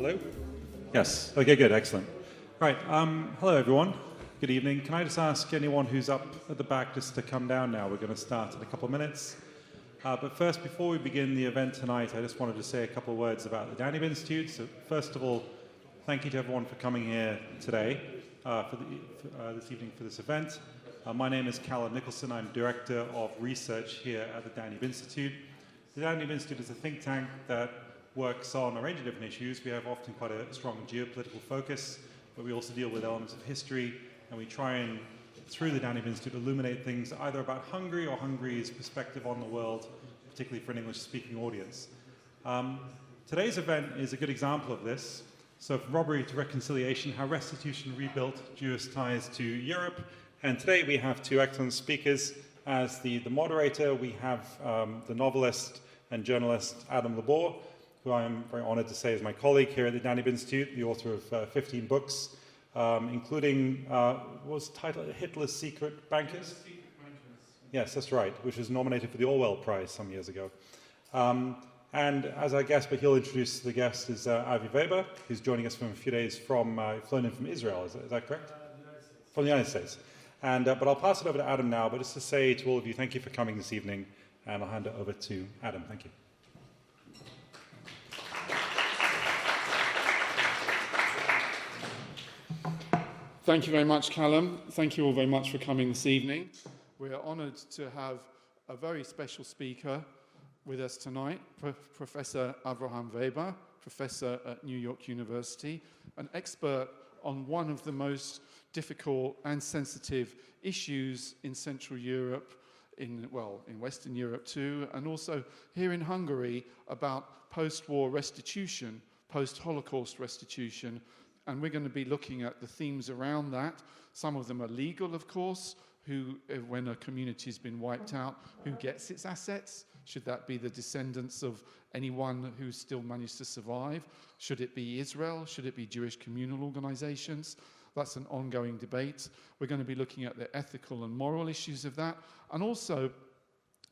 Hello? Yes. Okay, good. Excellent. Right. Hello, everyone. Good evening. Can I just ask anyone who's up at the back just to come down now? We're going to start in a couple of minutes. But first, before we begin the event tonight, I just wanted to say a couple of words about the Danube Institute. So first of all, thank you to everyone for coming here today, this evening for this event. My name is Callum Nicholson. I'm Director of Research here at the Danube Institute. The Danube Institute is a think tank that works on a range of different issues. We have often quite a strong geopolitical focus, but we also deal with elements of history, and we try and, through the Danube Institute, illuminate things either about Hungary or Hungary's perspective on the world, particularly for an English-speaking audience. Today's event is a good example of this. So from robbery to reconciliation, how restitution rebuilt Jewish ties to Europe. And today we have two excellent speakers. As the moderator, we have the novelist and journalist Adam Labor, who I am very honored to say is my colleague here at the Danube Institute, the author of 15 books, including, what was the title? Hitler's Secret Bankers? Yes, that's right, which was nominated for the Orwell Prize some years ago. And as our guest, but he'll introduce the guest, is Avraham Weber, who's joining us from a few days flown in from Israel, is that correct? From the United States. And, but I'll pass it over to Adam now, but just to say to all of you, thank you for coming this evening, and I'll hand it over to Adam. Thank you. Thank you very much, Callum. Thank you all very much for coming this evening. We are honoured to have a very special speaker with us tonight, Professor Avraham Weber, Professor at New York University, an expert on one of the most difficult and sensitive issues in Central Europe, in Western Europe too, and also here in Hungary about post-war restitution, post-Holocaust restitution. And we're going to be looking at the themes around that. Some of them are legal, of course, when a community has been wiped out, who gets its assets? Should that be the descendants of anyone who still managed to survive? Should it be Israel? Should it be Jewish communal organizations? That's an ongoing debate. We're going to be looking at the ethical and moral issues of that, and also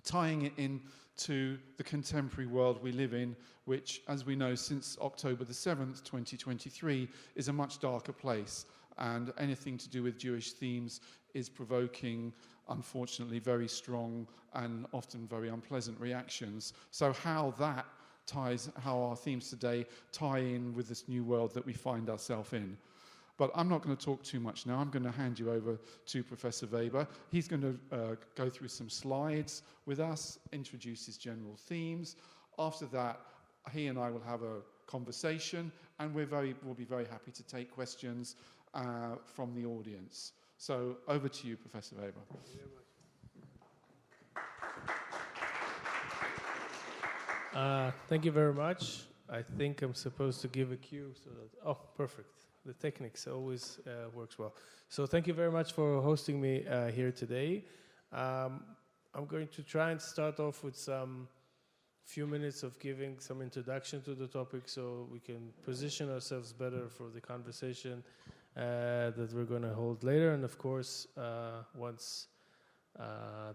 tying it in to the contemporary world we live in, which, as we know, since October the 7th, 2023, is a much darker place. And anything to do with Jewish themes is provoking, unfortunately, very strong and often very unpleasant reactions. So how our themes today tie in with this new world that we find ourselves in. But I'm not going to talk too much now. I'm going to hand you over to Professor Weber. He's going to go through some slides with us, introduce his general themes. After that, he and I will have a conversation, and we'll be very happy to take questions from the audience. So over to you, Professor Weber. Thank you very much. I think I'm supposed to give a cue so that... Oh, perfect. The techniques always works well. So thank you very much for hosting me here today. I'm going to try and start off with some few minutes of giving some introduction to the topic so we can position ourselves better for the conversation that we're going to hold later. And of course, once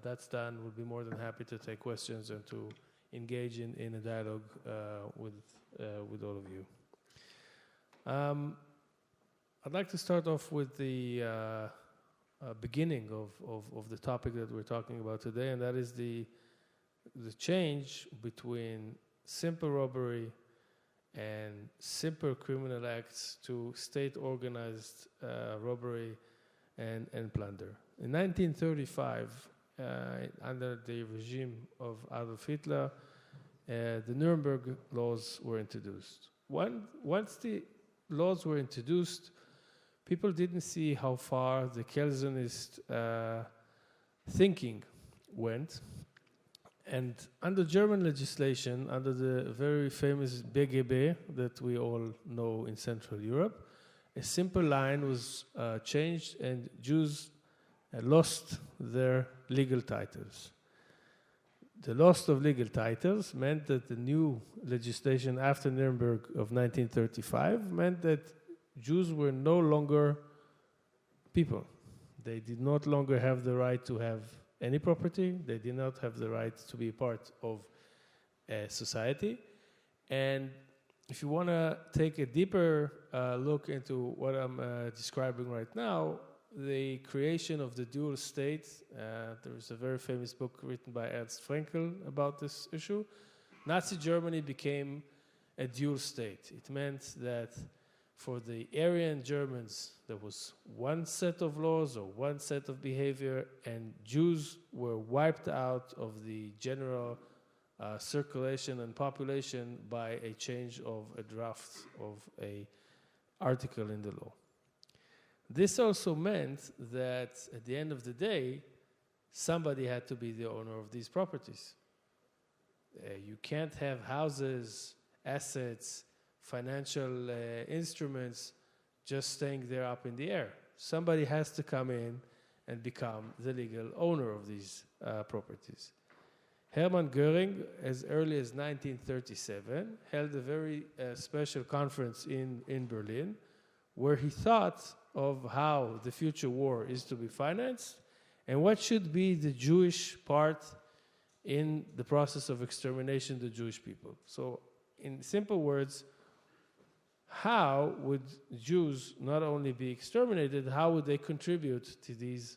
that's done, we'll be more than happy to take questions and to engage in a dialogue with all of you. I'd like to start off with the beginning of the topic that we're talking about today, and that is the change between simple robbery and simple criminal acts to state-organized robbery and plunder. In 1935, under the regime of Adolf Hitler, the Nuremberg laws were introduced. Once the laws were introduced, people didn't see how far the Kelsenist thinking went. And under German legislation, under the very famous BGB that we all know in Central Europe, a simple line was changed and Jews lost their legal titles. The loss of legal titles meant that the new legislation after Nuremberg of 1935 meant that Jews were no longer people. They did not longer have the right to have any property. They did not have the right to be part of a society. And if you want to take a deeper look into what I'm describing right now, the creation of the dual state, there's a very famous book written by Ernst Fraenkel about this issue. Nazi Germany became a dual state. It meant that for the Aryan Germans, there was one set of laws or one set of behavior, and Jews were wiped out of the general circulation and population by a change of a draft of a article in the law. This also meant that at the end of the day, somebody had to be the owner of these properties. You can't have houses, assets, financial instruments just staying there up in the air. Somebody has to come in and become the legal owner of these properties. Hermann Göring, as early as 1937, held a very special conference in Berlin, where he thought of how the future war is to be financed and what should be the Jewish part in the process of extermination of the Jewish people. So, in simple words, how would Jews not only be exterminated, how would they contribute to these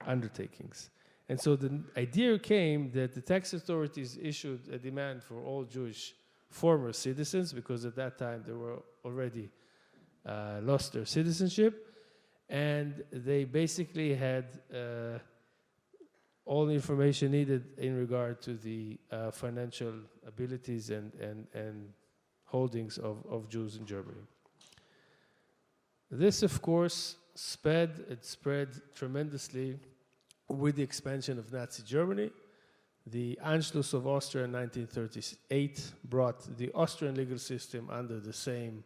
undertakings? And so the idea came that the tax authorities issued a demand for all Jewish former citizens, because at that time they were already lost their citizenship, and they basically had all the information needed in regard to the financial abilities and holdings of Jews in Germany. This, of course, spread tremendously with the expansion of Nazi Germany. The Anschluss of Austria in 1938 brought the Austrian legal system under the same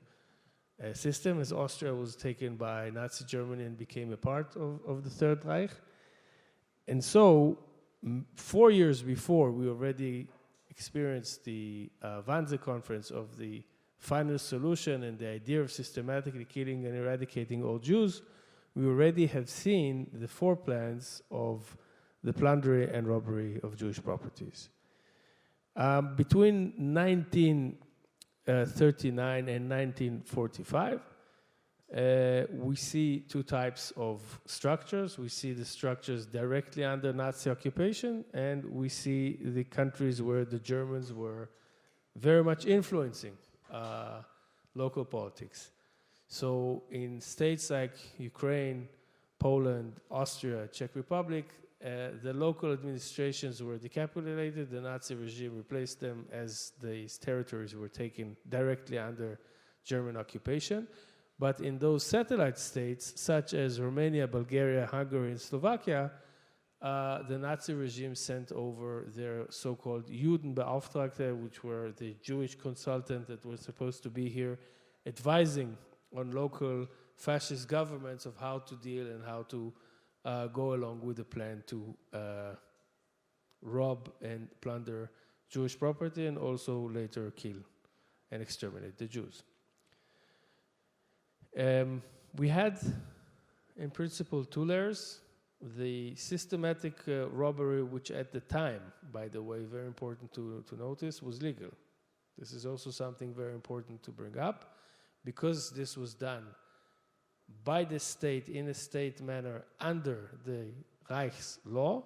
system, as Austria was taken by Nazi Germany and became a part of the Third Reich. And so, 4 years before, we already experienced the Wannsee Conference of the final solution and the idea of systematically killing and eradicating all Jews. We already have seen the four plans of the plundering and robbery of Jewish properties. Between 1939 and 1945, we see two types of structures. We see the structures directly under Nazi occupation, and we see the countries where the Germans were very much influencing local politics. So in states like Ukraine, Poland, Austria, Czech Republic, the local administrations were decapitated. The Nazi regime replaced them as these territories were taken directly under German occupation. But in those satellite states, such as Romania, Bulgaria, Hungary, and Slovakia, the Nazi regime sent over their so-called Judenbeauftragte, which were the Jewish consultant that was supposed to be here, advising on local fascist governments of how to deal and how to go along with the plan to rob and plunder Jewish property and also later kill and exterminate the Jews. We had, in principle, two layers. The systematic robbery, which at the time, by the way, very important to notice, was legal. This is also something very important to bring up, because this was done by the state in a state manner under the Reich's law.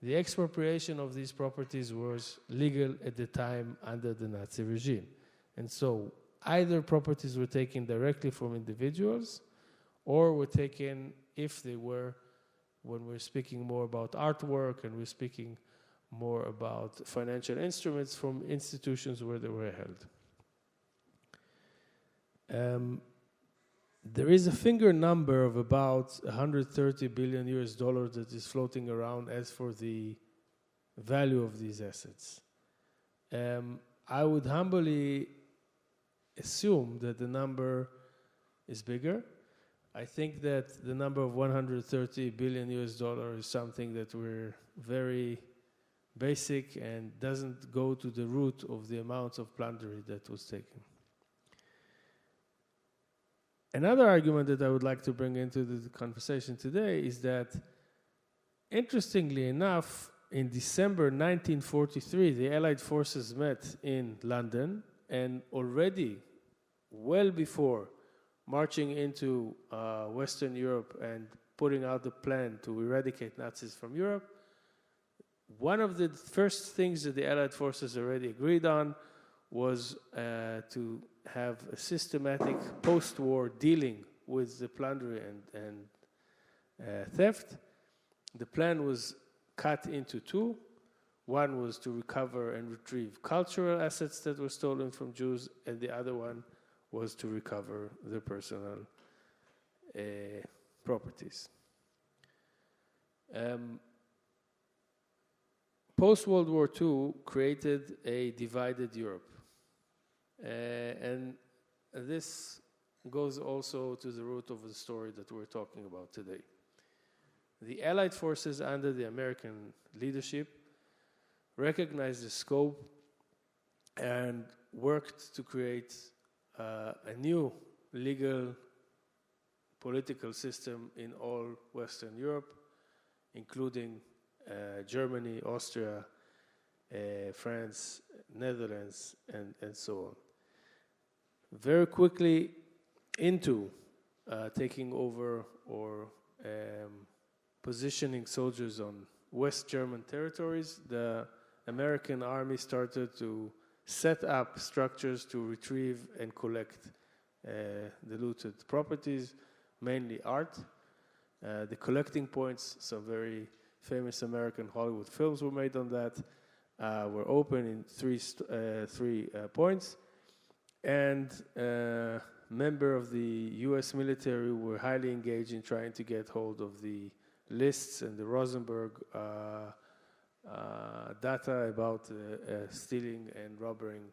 The expropriation of these properties was legal at the time under the Nazi regime. And so either properties were taken directly from individuals, or were taken, if they were, when we're speaking more about artwork and we're speaking more about financial instruments, from institutions where they were held. There is a finger number of about $130 billion that is floating around as for the value of these assets. I would humbly assume that the number is bigger. I think that the number of $130 billion is something that we're very basic and doesn't go to the root of the amounts of plundering that was taken. Another argument that I would like to bring into the conversation today is that, interestingly enough, in December 1943, the Allied forces met in London and already, well before marching into Western Europe and putting out the plan to eradicate Nazis from Europe, one of the first things that the Allied forces already agreed on was to have a systematic post-war dealing with the plunder and theft. The plan was cut into two. One was to recover and retrieve cultural assets that were stolen from Jews, and the other one was to recover their personal properties. Post-World War II created a divided Europe. And this goes also to the root of the story that we're talking about today. The Allied forces under the American leadership recognized the scope and worked to create a new legal political system in all Western Europe, including Germany, Austria, France, Netherlands, and so on. Very quickly into taking over or positioning soldiers on West German territories, the American army started to set up structures to retrieve and collect the looted properties, mainly art. The collecting points, some very famous American Hollywood films were made on that, were open in three points. And members of the US military were highly engaged in trying to get hold of the lists and the Rosenberg data about stealing and robbing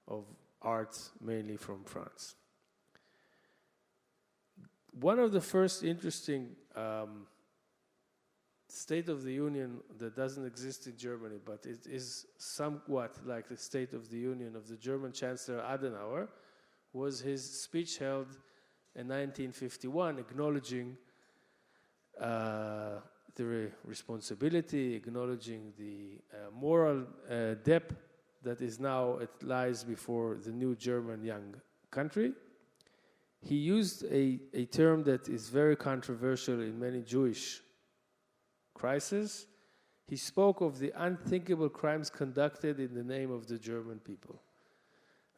of art, mainly from France. One of the first interesting State of the Union that doesn't exist in Germany, but it is somewhat like the State of the Union of the German Chancellor Adenauer, was his speech held in 1951, acknowledging the responsibility, acknowledging the moral debt that is now lies before the new German young country. He used a term that is very controversial in many Jewish crises. He spoke of the unthinkable crimes conducted in the name of the German people.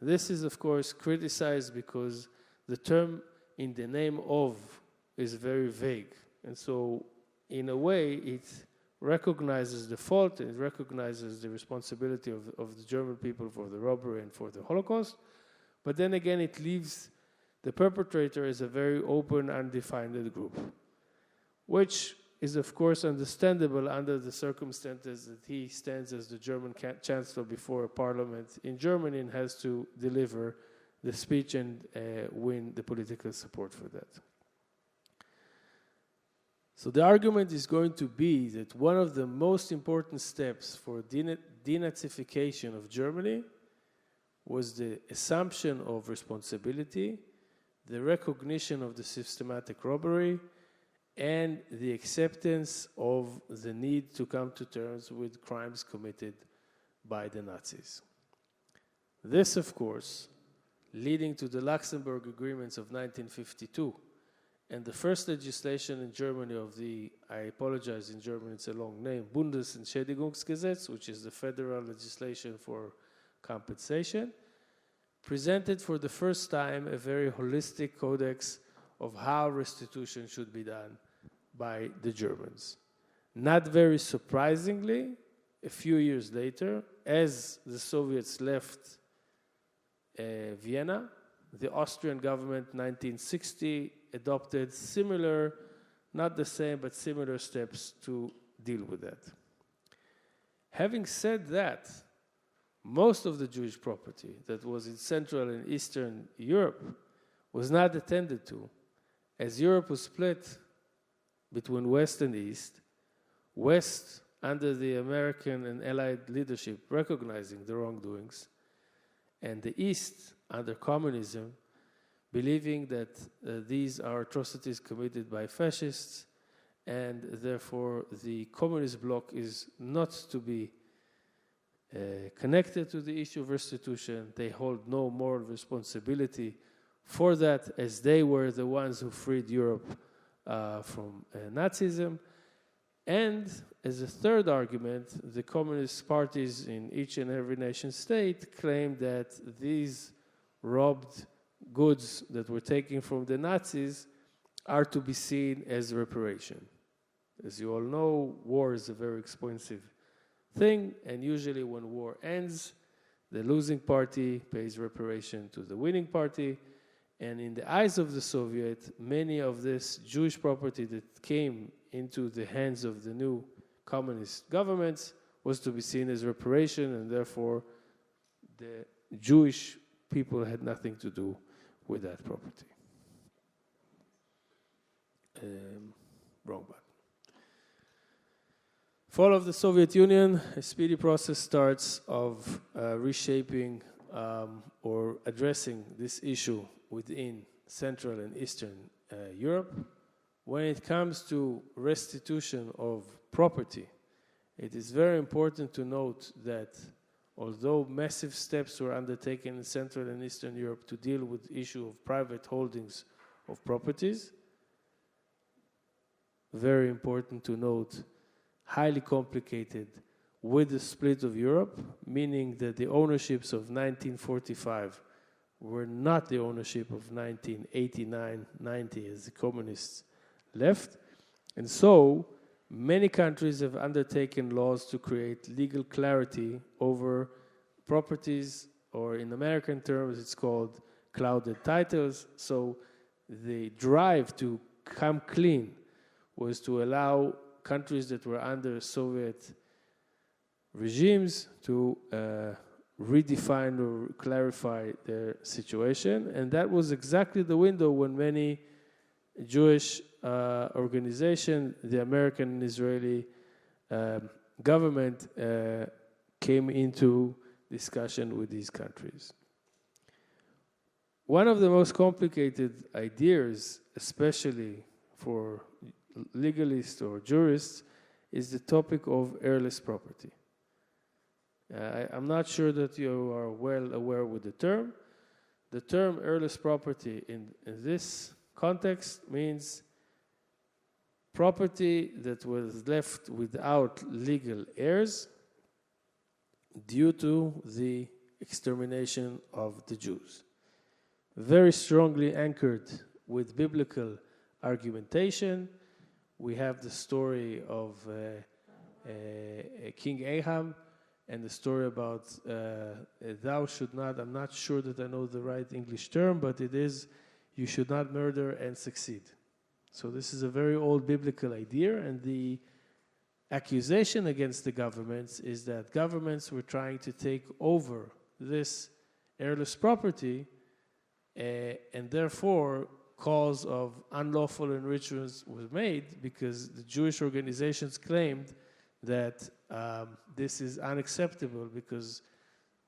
This is, of course, criticized because the term "in the name of" is very vague. And so, in a way, it recognizes the fault, it recognizes the responsibility of the German people for the robbery and for the Holocaust. But then again, it leaves the perpetrator as a very open, undefined group, which is, of course, understandable under the circumstances that he stands as the German chancellor before a parliament in Germany and has to deliver the speech and win the political support for that. So the argument is going to be that one of the most important steps for denazification of Germany was the assumption of responsibility, the recognition of the systematic robbery, and the acceptance of the need to come to terms with crimes committed by the Nazis. This, of course, leading to the Luxembourg Agreements of 1952, and the first legislation in Germany of the, I apologize, in German it's a long name, Bundesentschädigungsgesetz, which is the federal legislation for compensation, presented for the first time a very holistic codex of how restitution should be done by the Germans. Not very surprisingly, a few years later, as the Soviets left Vienna, the Austrian government, 1960, adopted similar, not the same, but similar steps to deal with that. Having said that, most of the Jewish property that was in Central and Eastern Europe was not attended to, as Europe was split between West and East, West under the American and Allied leadership recognizing the wrongdoings, and the East under communism, believing that these are atrocities committed by fascists, and therefore the communist bloc is not to be connected to the issue of restitution. They hold no moral responsibility for that, as they were the ones who freed Europe from Nazism. And as a third argument, the communist parties in each and every nation state claim that these robbed goods that were taken from the Nazis are to be seen as reparation. As you all know, war is a very expensive thing, and usually when war ends, the losing party pays reparation to the winning party. And in the eyes of the Soviet, many of this Jewish property that came into the hands of the new communist governments was to be seen as reparation, and therefore the Jewish people had nothing to do with that property. Wrong button. Fall of the Soviet Union, a speedy process starts of reshaping or addressing this issue within Central and Eastern Europe. When it comes to restitution of property, it is very important to note that although massive steps were undertaken in Central and Eastern Europe to deal with the issue of private holdings of properties, very important to note, highly complicated with the split of Europe, meaning that the ownerships of 1945 were not the ownership of 1989-90 as the communists left. And so many countries have undertaken laws to create legal clarity over properties, or in American terms it's called clouded titles. So the drive to come clean was to allow countries that were under Soviet regimes to redefine or clarify their situation. And that was exactly the window when many Jewish organizations, the American and Israeli government came into discussion with these countries. One of the most complicated ideas, especially for legalists or jurists, is the topic of heirless property. I'm not sure that you are well aware with the term. The term heirless property in this context means property that was left without legal heirs due to the extermination of the Jews. Very strongly anchored with biblical argumentation. We have the story of King Ahab and the story about thou should not, I'm not sure that I know the right English term, but it is, you should not murder and succeed. So this is a very old biblical idea, and the accusation against the governments is that governments were trying to take over this heirless property, and therefore cause of unlawful enrichments was made because the Jewish organizations claimed that this is unacceptable because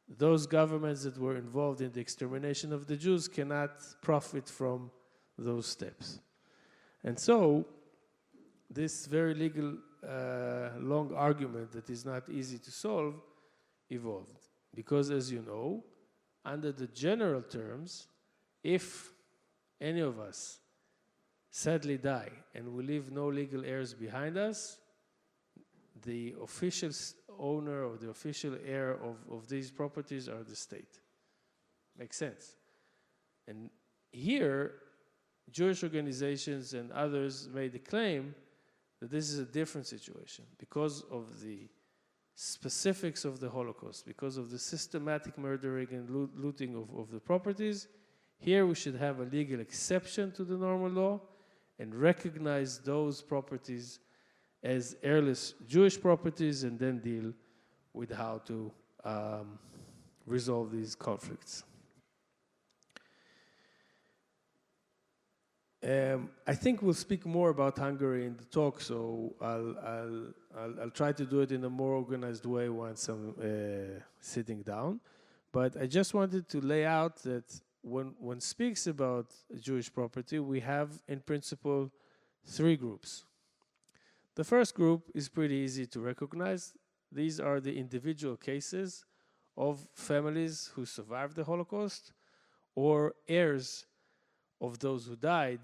those governments that were involved in the extermination of the Jews cannot profit from those steps. And so this very legal long argument that is not easy to solve evolved. Because as you know, under the general terms, if any of us sadly die and we leave no legal heirs behind us, the official owner or the official heir of these properties are the state. Makes sense. And here, Jewish organizations and others made the claim that this is a different situation because of the specifics of the Holocaust, because of the systematic murdering and looting of the properties. Here we should have a legal exception to the normal law and recognize those properties as heirless Jewish properties and then deal with how to resolve these conflicts. I think we'll speak more about Hungary in the talk, so I'll try to do it in a more organized way once I'm sitting down. But I just wanted to lay out that when one speaks about Jewish property, we have, in principle, three groups. The first group is pretty easy to recognize. These are the individual cases of families who survived the Holocaust or heirs of those who died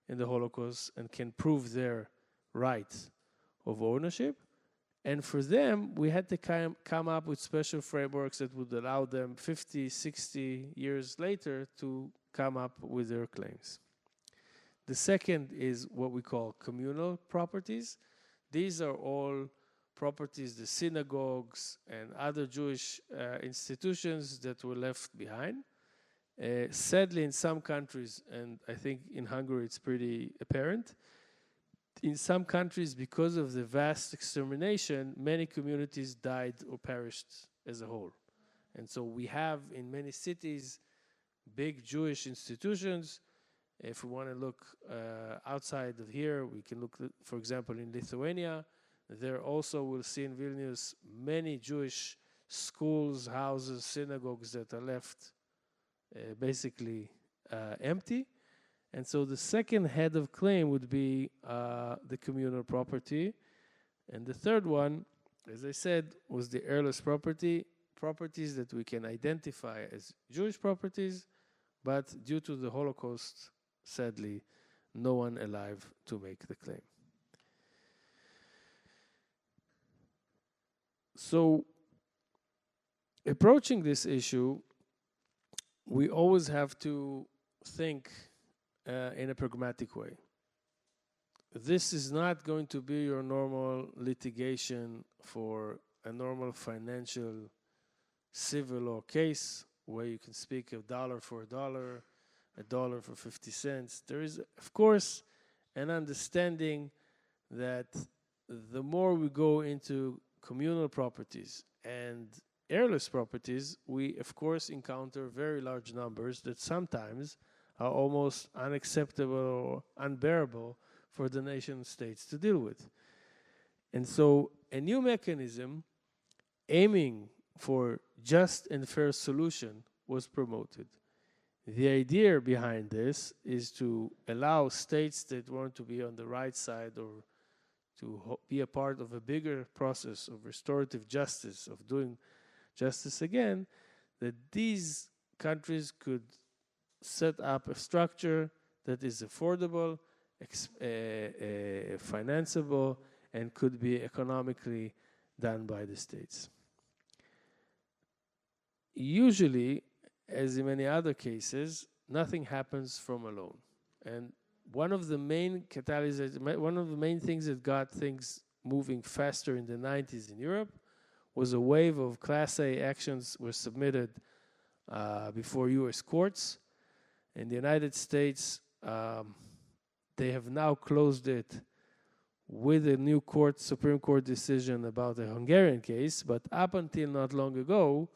in the Holocaust and can prove their right of ownership. And for them, we had to come up with special frameworks that would allow them 50, 60 years later to come up with their claims. The second is what we call communal properties. These are all properties, the synagogues and other Jewish institutions that were left behind. Sadly, in some countries, and I think in Hungary it's pretty apparent, in some countries, because of the vast extermination, many communities died or perished as a whole. And so we have in many cities big Jewish institutions. If we want to look outside of here, we can look, for example, in Lithuania. There also we'll see in Vilnius many Jewish schools, houses, synagogues that are left basically empty. And so the second head of claim would be the communal property. And the third one, as I said, was the heirless property, properties that we can identify as Jewish properties, but due to the Holocaust, sadly, no one alive to make the claim. So, approaching this issue, we always have to think in a pragmatic way. This is not going to be your normal litigation for a normal financial civil law case where you can speak a dollar for a dollar for 50 cents. There is, of course, an understanding that the more we go into communal properties and heirless properties, we, of course, encounter very large numbers that sometimes are almost unacceptable or unbearable for the nation states to deal with. And so a new mechanism aiming for just and fair solution was promoted. The idea behind this is to allow states that want to be on the right side or to be a part of a bigger process of restorative justice, of doing justice again, that these countries could set up a structure that is affordable, financeable, and could be economically done by the states. Usually, as in many other cases, nothing happens from alone. And one of the main catalysts, one of the main things that got things moving faster in the 90s in Europe was a wave of Class A actions were submitted before U.S. courts. In the United States, they have now closed it with a new Supreme Court decision about a Hungarian case, but up until not long ago,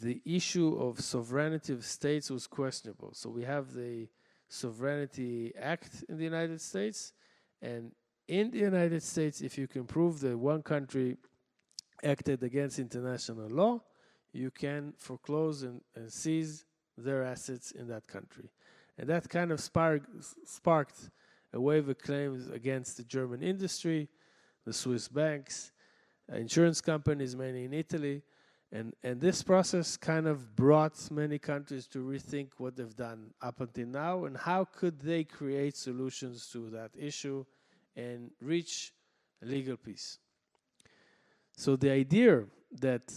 the issue of sovereignty of states was questionable. So we have the Sovereignty Act in the United States, and in the United States, if you can prove that one country acted against international law, you can foreclose and seize their assets in that country. And that kind of sparked a wave of claims against the German industry, the Swiss banks, insurance companies, mainly in Italy. And this process kind of brought many countries to rethink what they've done up until now and how could they create solutions to that issue and reach legal peace. So the idea that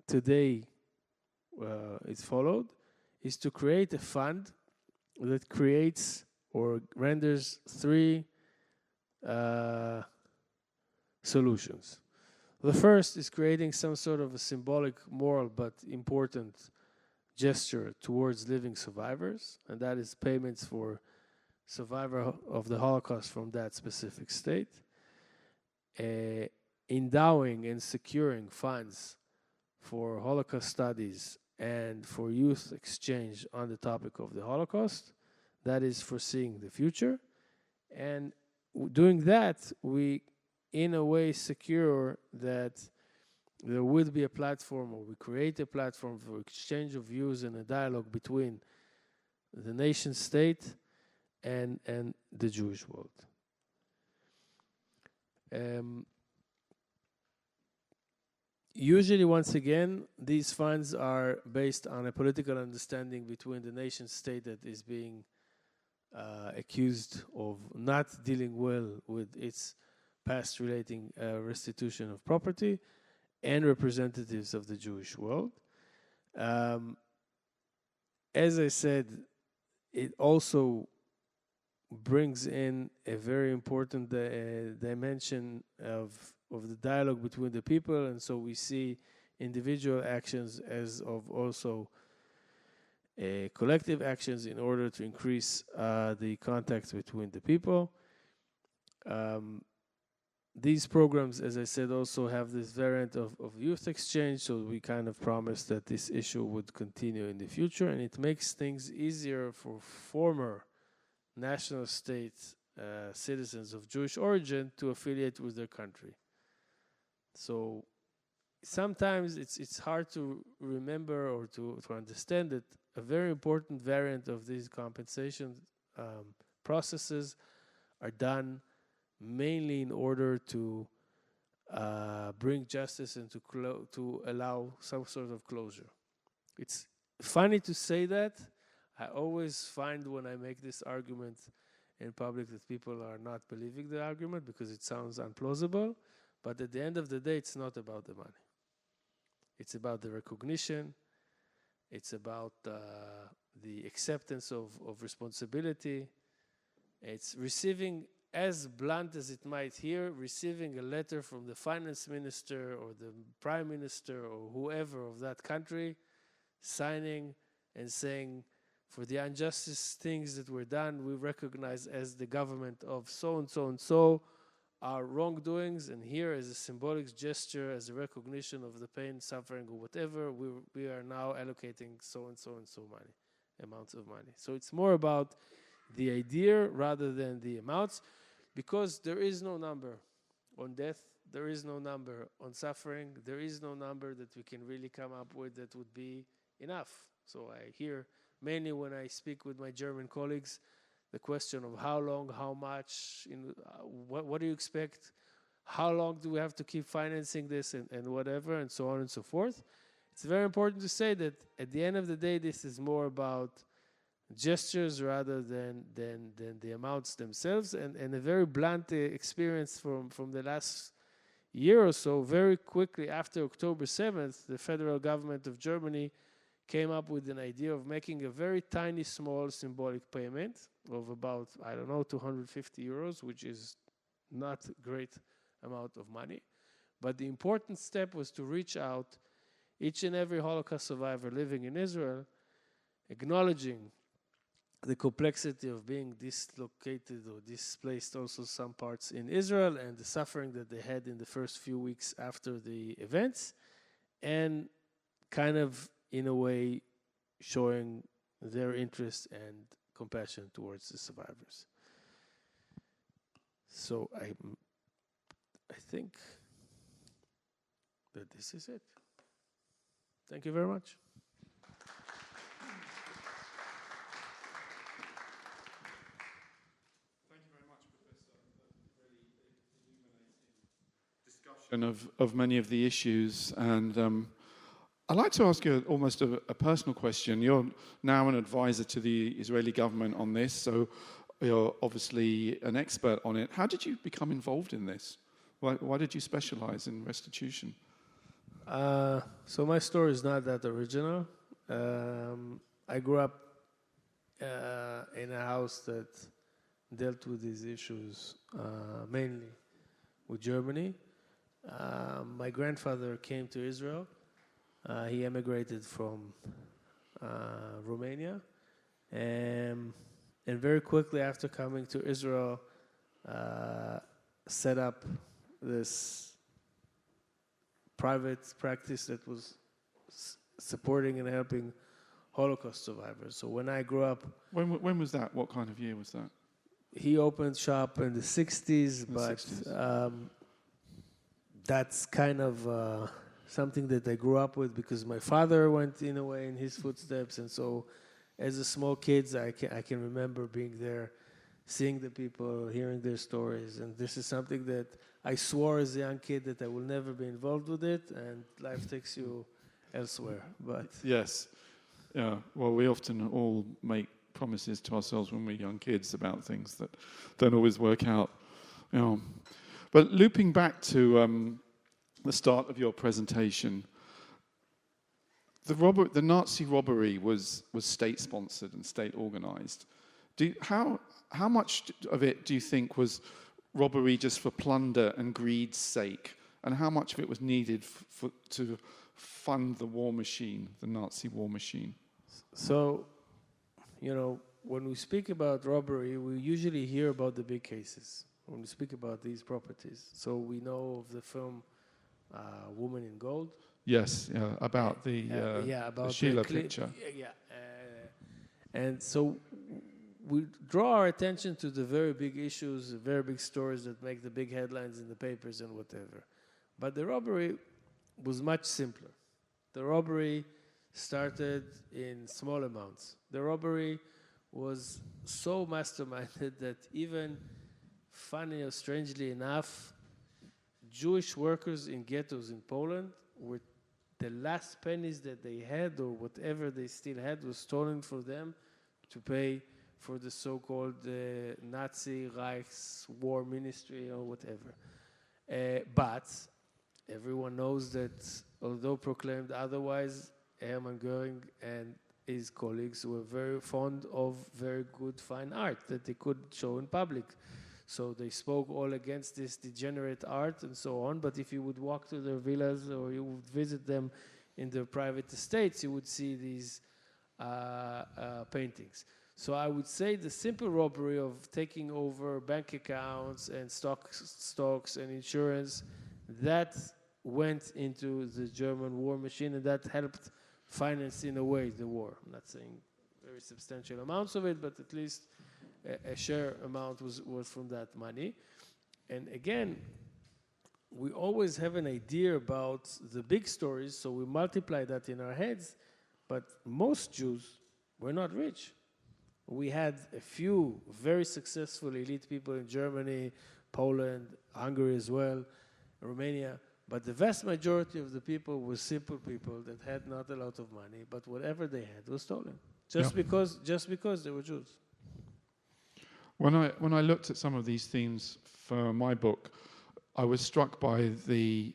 today is followed is to create a fund that creates or renders three solutions. The first is creating some sort of a symbolic, moral, but important gesture towards living survivors, and that is payments for survivor of the Holocaust from that specific state, endowing and securing funds for Holocaust studies and for youth exchange on the topic of the Holocaust. That is foreseeing the future. And doing that, we in a way secure that there would be a platform, or we create a platform for exchange of views and a dialogue between the nation state and the Jewish world. Um, Usually, once again, these funds are based on a political understanding between the nation state that is being accused of not dealing well with its past relating restitution of property and representatives of the Jewish world. As I said, it also brings in a very important dimension of the dialogue between the people, and so we see individual actions as of also collective actions in order to increase the contacts between the people. These programs, as I said, also have this variant of youth exchange, so we kind of promised that this issue would continue in the future, and it makes things easier for former national state citizens of Jewish origin to affiliate with their country. So sometimes it's hard to remember or to understand that a very important variant of these compensation processes are done mainly in order to bring justice and to allow some sort of closure. It's funny to say that. I always find when I make this argument in public that people are not believing the argument because it sounds implausible. But at the end of the day, it's not about the money. It's about the recognition. It's about the acceptance of responsibility. It's receiving, as blunt as it might hear, receiving a letter from the finance minister or the prime minister or whoever of that country, signing and saying, for the injustice things that were done, we recognize as the government of so and so and so our wrongdoings, and here as a symbolic gesture, as a recognition of the pain, suffering, or whatever, we are now allocating so and so money, amounts of money. So it's more about the idea rather than the amounts, because there is no number on death, there is no number on suffering, there is no number that we can really come up with that would be enough. So I hear mainly when I speak with my German colleagues, the question of how long, how much, what do you expect, how long do we have to keep financing this and whatever, and so on and so forth. It's very important to say that at the end of the day, this is more about gestures rather than the amounts themselves. And a very blunt experience from the last year or so, very quickly after October 7th, the federal government of Germany came up with an idea of making a very tiny, small symbolic payment of about, 250 euros, which is not a great amount of money. But the important step was to reach out each and every Holocaust survivor living in Israel, acknowledging the complexity of being dislocated or displaced, also some parts in Israel, and the suffering that they had in the first few weeks after the events, and kind of, in a way, showing their interest and compassion towards the survivors. So I think that this is it. Thank you very much. Thank you very much, Professor. Really illuminating discussion of many of the issues. And I'd like to ask you almost a personal question. You're now an advisor to the Israeli government on this, so you're obviously an expert on it. How did you become involved in this? Why did you specialize in restitution? So my story is not that original. I grew up in a house that dealt with these issues mainly with Germany. My grandfather came to Israel. He emigrated from Romania, and very quickly after coming to Israel, set up this private practice that was supporting and helping Holocaust survivors. So when I grew up... When was that? What kind of year was that? He opened shop in the 60s, but 60s. That's kind of something that I grew up with because my father went in a way in his footsteps, and so as a small kid, I can remember being there, seeing the people, hearing their stories, and this is something that I swore as a young kid that I will never be involved with it, and life takes you elsewhere. But yes, yeah. Well, we often all make promises to ourselves when we're young kids about things that don't always work out. You know. But looping back to the start of your presentation, the Nazi robbery was state-sponsored and state-organized. How much of it do you think was robbery just for plunder and greed's sake, and how much of it was needed to fund the war machine, the Nazi war machine? So, when we speak about robbery, we usually hear about the big cases when we speak about these properties. So we know of the film Woman in Gold. Yes, yeah, about the Sheila picture. And so we draw our attention to the very big issues, the very big stories that make the big headlines in the papers and whatever. But the robbery was much simpler. The robbery started in small amounts. The robbery was so masterminded that even, funny or strangely enough, Jewish workers in ghettos in Poland were the last pennies that they had, or whatever they still had, was stolen for them to pay for the so-called Nazi Reichs war ministry or whatever. But everyone knows that, although proclaimed otherwise, Hermann Göring and his colleagues were very fond of very good fine art that they could show in public. So they spoke all against this degenerate art and so on, but if you would walk to their villas or you would visit them in their private estates, you would see these paintings. So I would say the simple robbery of taking over bank accounts and stocks and insurance, that went into the German war machine, and that helped finance in a way the war. I'm not saying very substantial amounts of it, but at least a share amount was from that money. And again, we always have an idea about the big stories, so we multiply that in our heads, but most Jews were not rich. We had a few very successful elite people in Germany, Poland, Hungary as well, Romania, but the vast majority of the people were simple people that had not a lot of money, but whatever they had was stolen, just because they were Jews. When I looked at some of these themes for my book, I was struck by the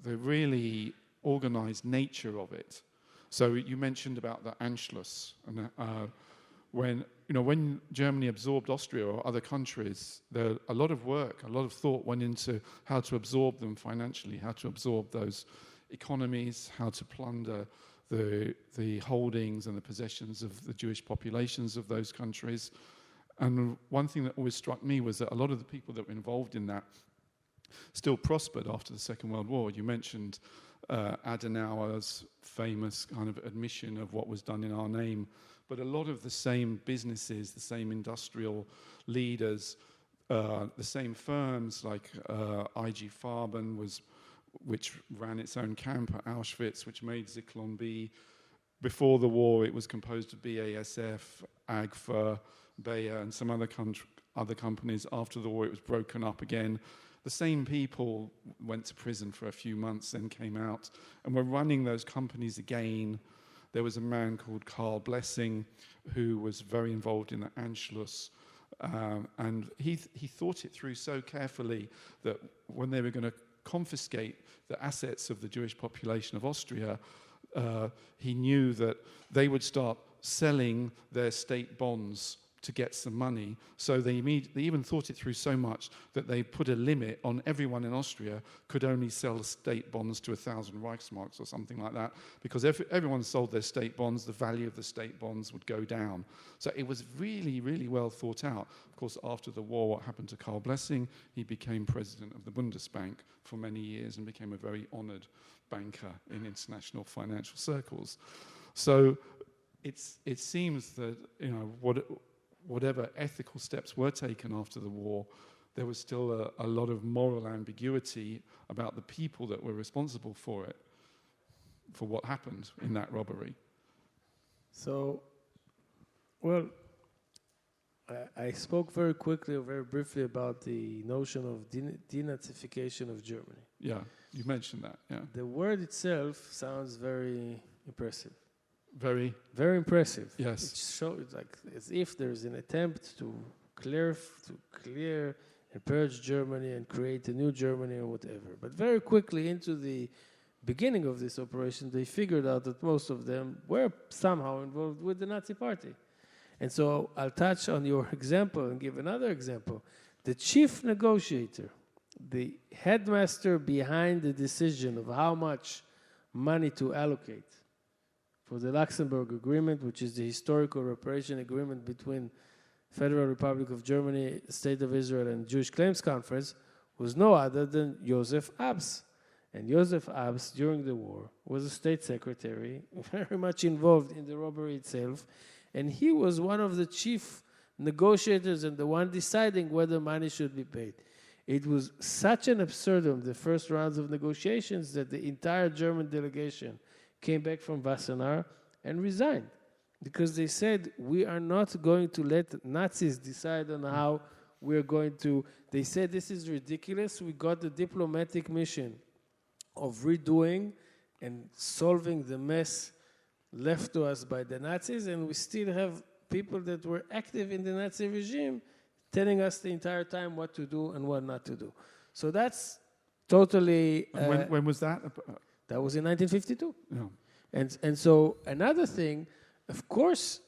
really organized nature of it. So you mentioned about the Anschluss, and when Germany absorbed Austria or other countries, a lot of work, a lot of thought went into how to absorb them financially, how to absorb those economies, how to plunder the holdings and the possessions of the Jewish populations of those countries. And one thing that always struck me was that a lot of the people that were involved in that still prospered after the Second World War. You mentioned Adenauer's famous kind of admission of what was done in our name, but a lot of the same businesses, the same industrial leaders, the same firms like IG Farben, which ran its own camp at Auschwitz, which made Zyklon B. Before the war, it was composed of BASF, AGFA, Bayer, and some other companies. After the war, it was broken up again. The same people went to prison for a few months, then came out, and were running those companies again. There was a man called Karl Blessing who was very involved in the Anschluss, and he thought it through so carefully that when they were going to confiscate the assets of the Jewish population of Austria, he knew that they would start selling their state bonds to get some money. So they even thought it through so much that they put a limit on everyone in Austria could only sell state bonds to 1,000 Reichsmarks or something like that, because if everyone sold their state bonds, the value of the state bonds would go down. So it was really, really well thought out. Of course, after the war, what happened to Karl Blessing? He became president of the Bundesbank for many years and became a very honored banker in international financial circles. So it seems that, whatever ethical steps were taken after the war, there was still a lot of moral ambiguity about the people that were responsible for it, for what happened in that robbery. So, well, I spoke very quickly or very briefly about the notion of denazification of Germany. Yeah, you mentioned that, yeah. The word itself sounds very impressive. Very, Very impressive. yes. It shows like as if there's an attempt to clear and purge Germany and create a new Germany or whatever. But very quickly into the beginning of this operation, they figured out that most of them were somehow involved with the Nazi Party. And so I'll touch on your example and give another example. The chief negotiator, the headmaster behind the decision of how much money to allocate for the Luxembourg Agreement, which is the historical reparation agreement between Federal Republic of Germany, State of Israel, and Jewish Claims Conference, was no other than Joseph Abs. And Joseph Abs, during the war, was a state secretary, very much involved in the robbery itself, and he was one of the chief negotiators and the one deciding whether money should be paid. It was such an absurdum, the first rounds of negotiations, that the entire German delegation came back from Wassenaar and resigned, because they said, we are not going to let Nazis decide on how we're going to. They said, this is ridiculous. We got the diplomatic mission of redoing and solving the mess left to us by the Nazis, and we still have people that were active in the Nazi regime telling us the entire time what to do and what not to do. So that's totally... when was that? That was in 1952. Yeah. And so another thing, of course,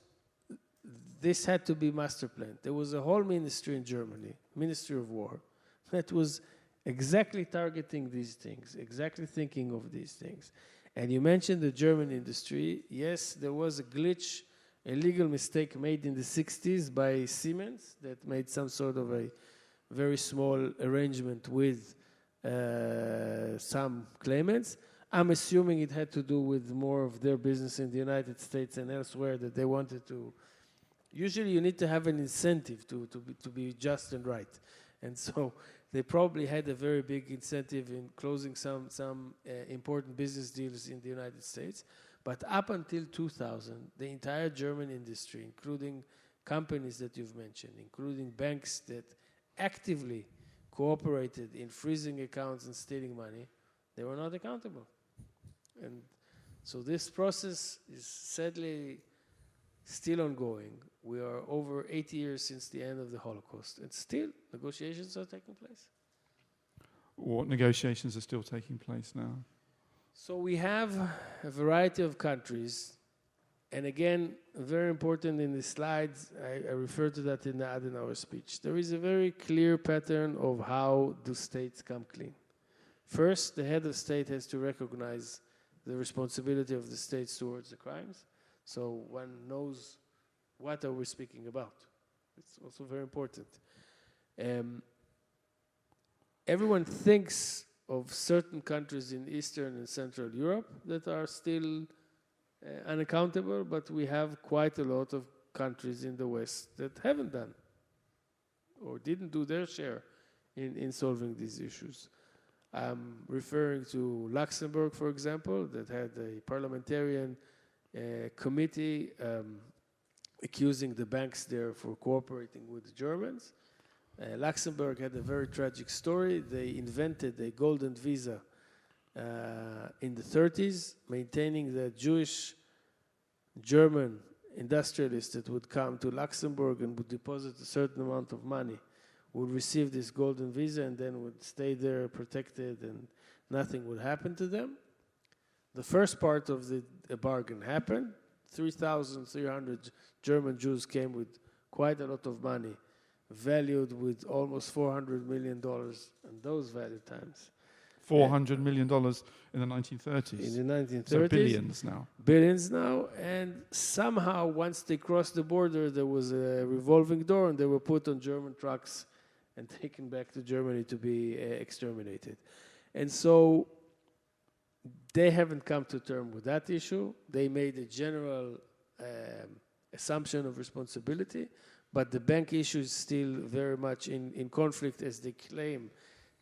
this had to be master planned. There was a whole ministry in Germany, Ministry of War, that was exactly targeting these things, exactly thinking of these things. And you mentioned the German industry. Yes, there was a glitch, a legal mistake made in the 60s by Siemens that made some sort of a very small arrangement with some claimants. I'm assuming it had to do with more of their business in the United States and elsewhere that they wanted to. Usually you need to have an incentive to be just and right. And so they probably had a very big incentive in closing some important business deals in the United States. But up until 2000, the entire German industry, including companies that you've mentioned, including banks that actively cooperated in freezing accounts and stealing money, they were not accountable. And so this process is sadly still ongoing. We are over 80 years since the end of the Holocaust, and still negotiations are taking place. What negotiations are still taking place now? So we have a variety of countries, and again, very important in the slides, I refer to that in the Adenauer speech. There is a very clear pattern of how do states come clean. First, the head of state has to recognize the responsibility of the states towards the crimes, so one knows what are we speaking about. It's also very important. Everyone thinks of certain countries in Eastern and Central Europe that are still unaccountable, but we have quite a lot of countries in the West that haven't done or didn't do their share in solving these issues. I'm referring to Luxembourg, for example, that had a parliamentarian committee accusing the banks there for cooperating with the Germans. Luxembourg had a very tragic story. They invented a golden visa in the 30s, maintaining that Jewish German industrialists that would come to Luxembourg and would deposit a certain amount of money would receive this golden visa and then would stay there protected and nothing would happen to them. The first part of the bargain happened. 3,300 German Jews came with quite a lot of money, valued with almost $400 million in those value times. $400 million in the 1930s. In the 1930s. So billions now. Billions now. And somehow, once they crossed the border, there was a revolving door and they were put on German trucks and taken back to Germany to be exterminated. And so they haven't come to terms with that issue. They made a general assumption of responsibility, but the bank issue is still very much in conflict, as they claim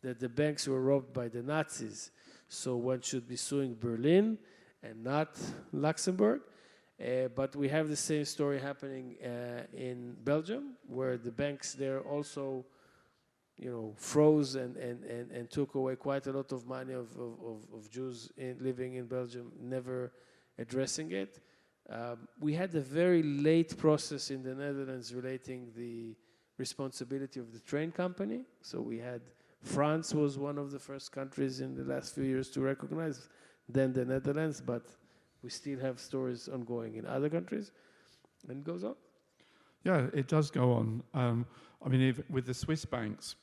that the banks were robbed by the Nazis. So one should be suing Berlin and not Luxembourg. But we have the same story happening in Belgium, where the banks there also, froze and took away quite a lot of money of Jews living in Belgium, never addressing it. We had a very late process in the Netherlands relating the responsibility of the train company. So we had France was one of the first countries in the last few years to recognize, then the Netherlands, but we still have stories ongoing in other countries, and it goes on. Yeah, it does go on. With the Swiss banks,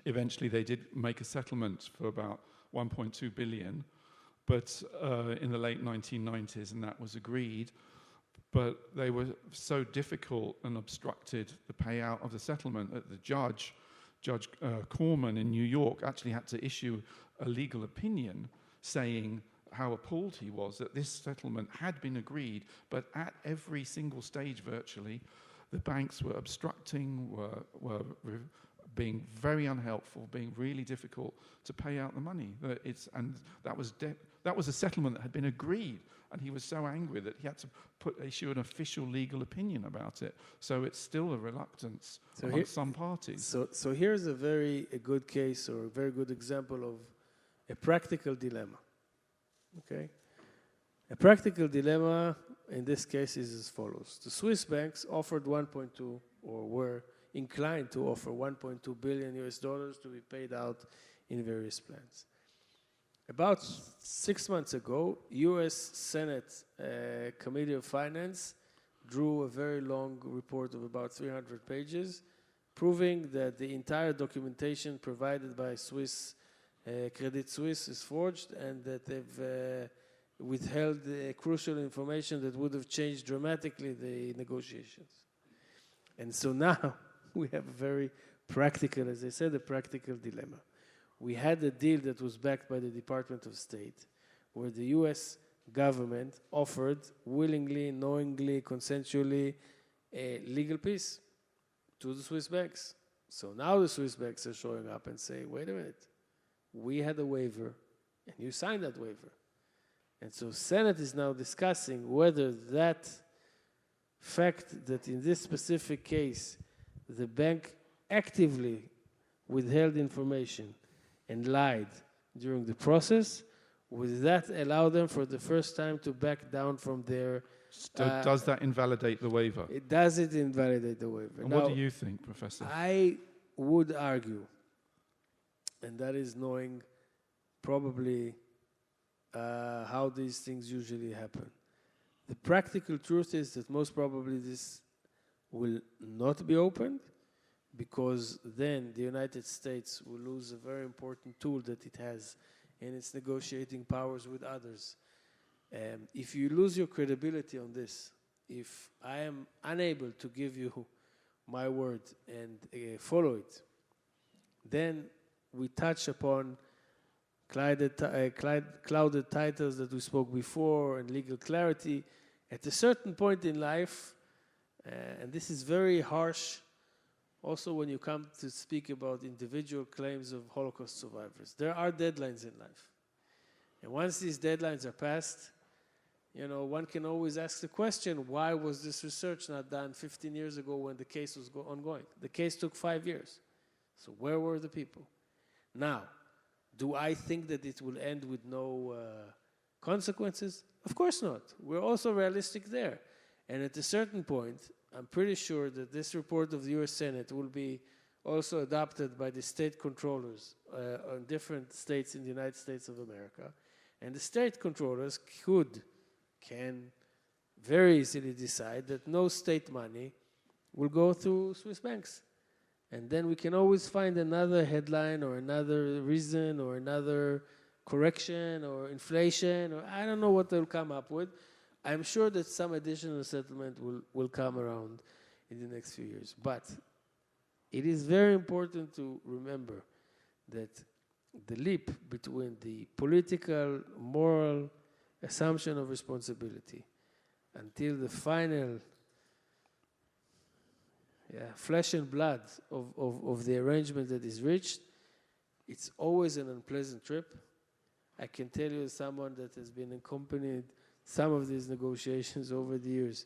eventually they did make a settlement for about 1.2 billion, but in the late 1990s, and that was agreed. But they were so difficult and obstructed the payout of the settlement that the Judge Corman in New York actually had to issue a legal opinion saying how appalled he was that this settlement had been agreed, but at every single stage virtually, the banks were obstructing, were being very unhelpful, being really difficult to pay out the money. That was a settlement that had been agreed, and he was so angry that he had to issue an official legal opinion about it. So it's still a reluctance among some parties. So here's a good case, or a very good example of a practical dilemma. Okay? A practical dilemma in this case is as follows. The Swiss banks offered 1.2, or were inclined to offer 1.2 billion US dollars to be paid out in various plans. About 6 months ago, US Senate Committee of Finance drew a very long report of about 300 pages, proving that the entire documentation provided by Credit Suisse is forged, and that they've withheld crucial information that would have changed dramatically the negotiations. And so now we have a very practical, as I said, a practical dilemma. We had a deal that was backed by the Department of State, where the US government offered willingly, knowingly, consensually a legal peace to the Swiss banks. So now the Swiss banks are showing up and say, wait a minute, we had a waiver and you signed that waiver. And so Senate is now discussing whether that fact that in this specific case the bank actively withheld information and lied during the process, would that allow them for the first time to back down from their... does that invalidate the waiver? It doesn't invalidate the waiver. And now, what do you think, Professor? I would argue, and that is knowing probably how these things usually happen. The practical truth is that most probably this will not be opened, because then the United States will lose a very important tool that it has in its negotiating powers with others. If you lose your credibility on this, if I am unable to give you my word and follow it, then we touch upon clouded titles that we spoke before and legal clarity. At a certain point in life, and this is very harsh, also when you come to speak about individual claims of Holocaust survivors, there are deadlines in life. And once these deadlines are passed, one can always ask the question, why was this research not done 15 years ago when the case was ongoing? The case took 5 years. So where were the people? Now, do I think that it will end with no consequences? Of course not. We're also realistic there. And at a certain point, I'm pretty sure that this report of the US Senate will be also adopted by the state controllers on different states in the United States of America. And the state controllers can very easily decide that no state money will go through Swiss banks. And then we can always find another headline or another reason or another correction or inflation, or I don't know what they'll come up with. I'm sure that some additional settlement will come around in the next few years. But it is very important to remember that the leap between the political, moral assumption of responsibility until the final flesh and blood of the arrangement that is reached, it's always an unpleasant trip. I can tell you, as someone that has been accompanied some of these negotiations over the years.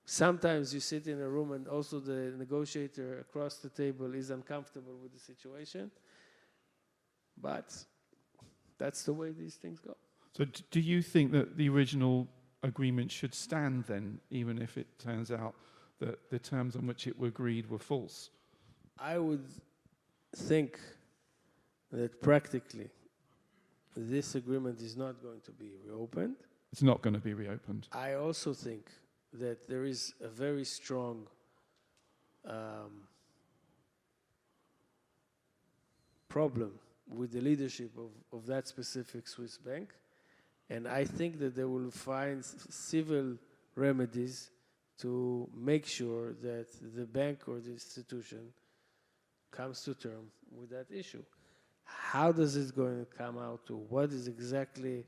Sometimes you sit in a room and also the negotiator across the table is uncomfortable with the situation. But that's the way these things go. So do you think that the original agreement should stand then, even if it turns out that the terms on which it were agreed were false? I would think that practically this agreement is not going to be reopened. It's not going to be reopened. I also think that there is a very strong problem with the leadership of that specific Swiss bank. And I think that they will find civil remedies to make sure that the bank or the institution comes to terms with that issue. How does it going to come out to? What is exactly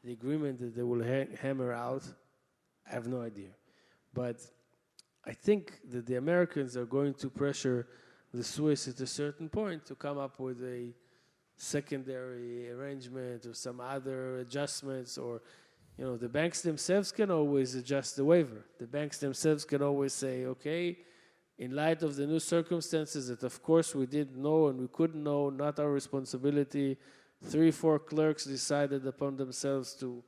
the agreement that they will hammer out? I have no idea. But I think that the Americans are going to pressure the Swiss at a certain point to come up with a secondary arrangement or some other adjustments, or the banks themselves can always adjust the waiver. The banks themselves can always say, okay, in light of the new circumstances that of course we didn't know and we couldn't know, not our responsibility, 3-4 clerks decided upon themselves to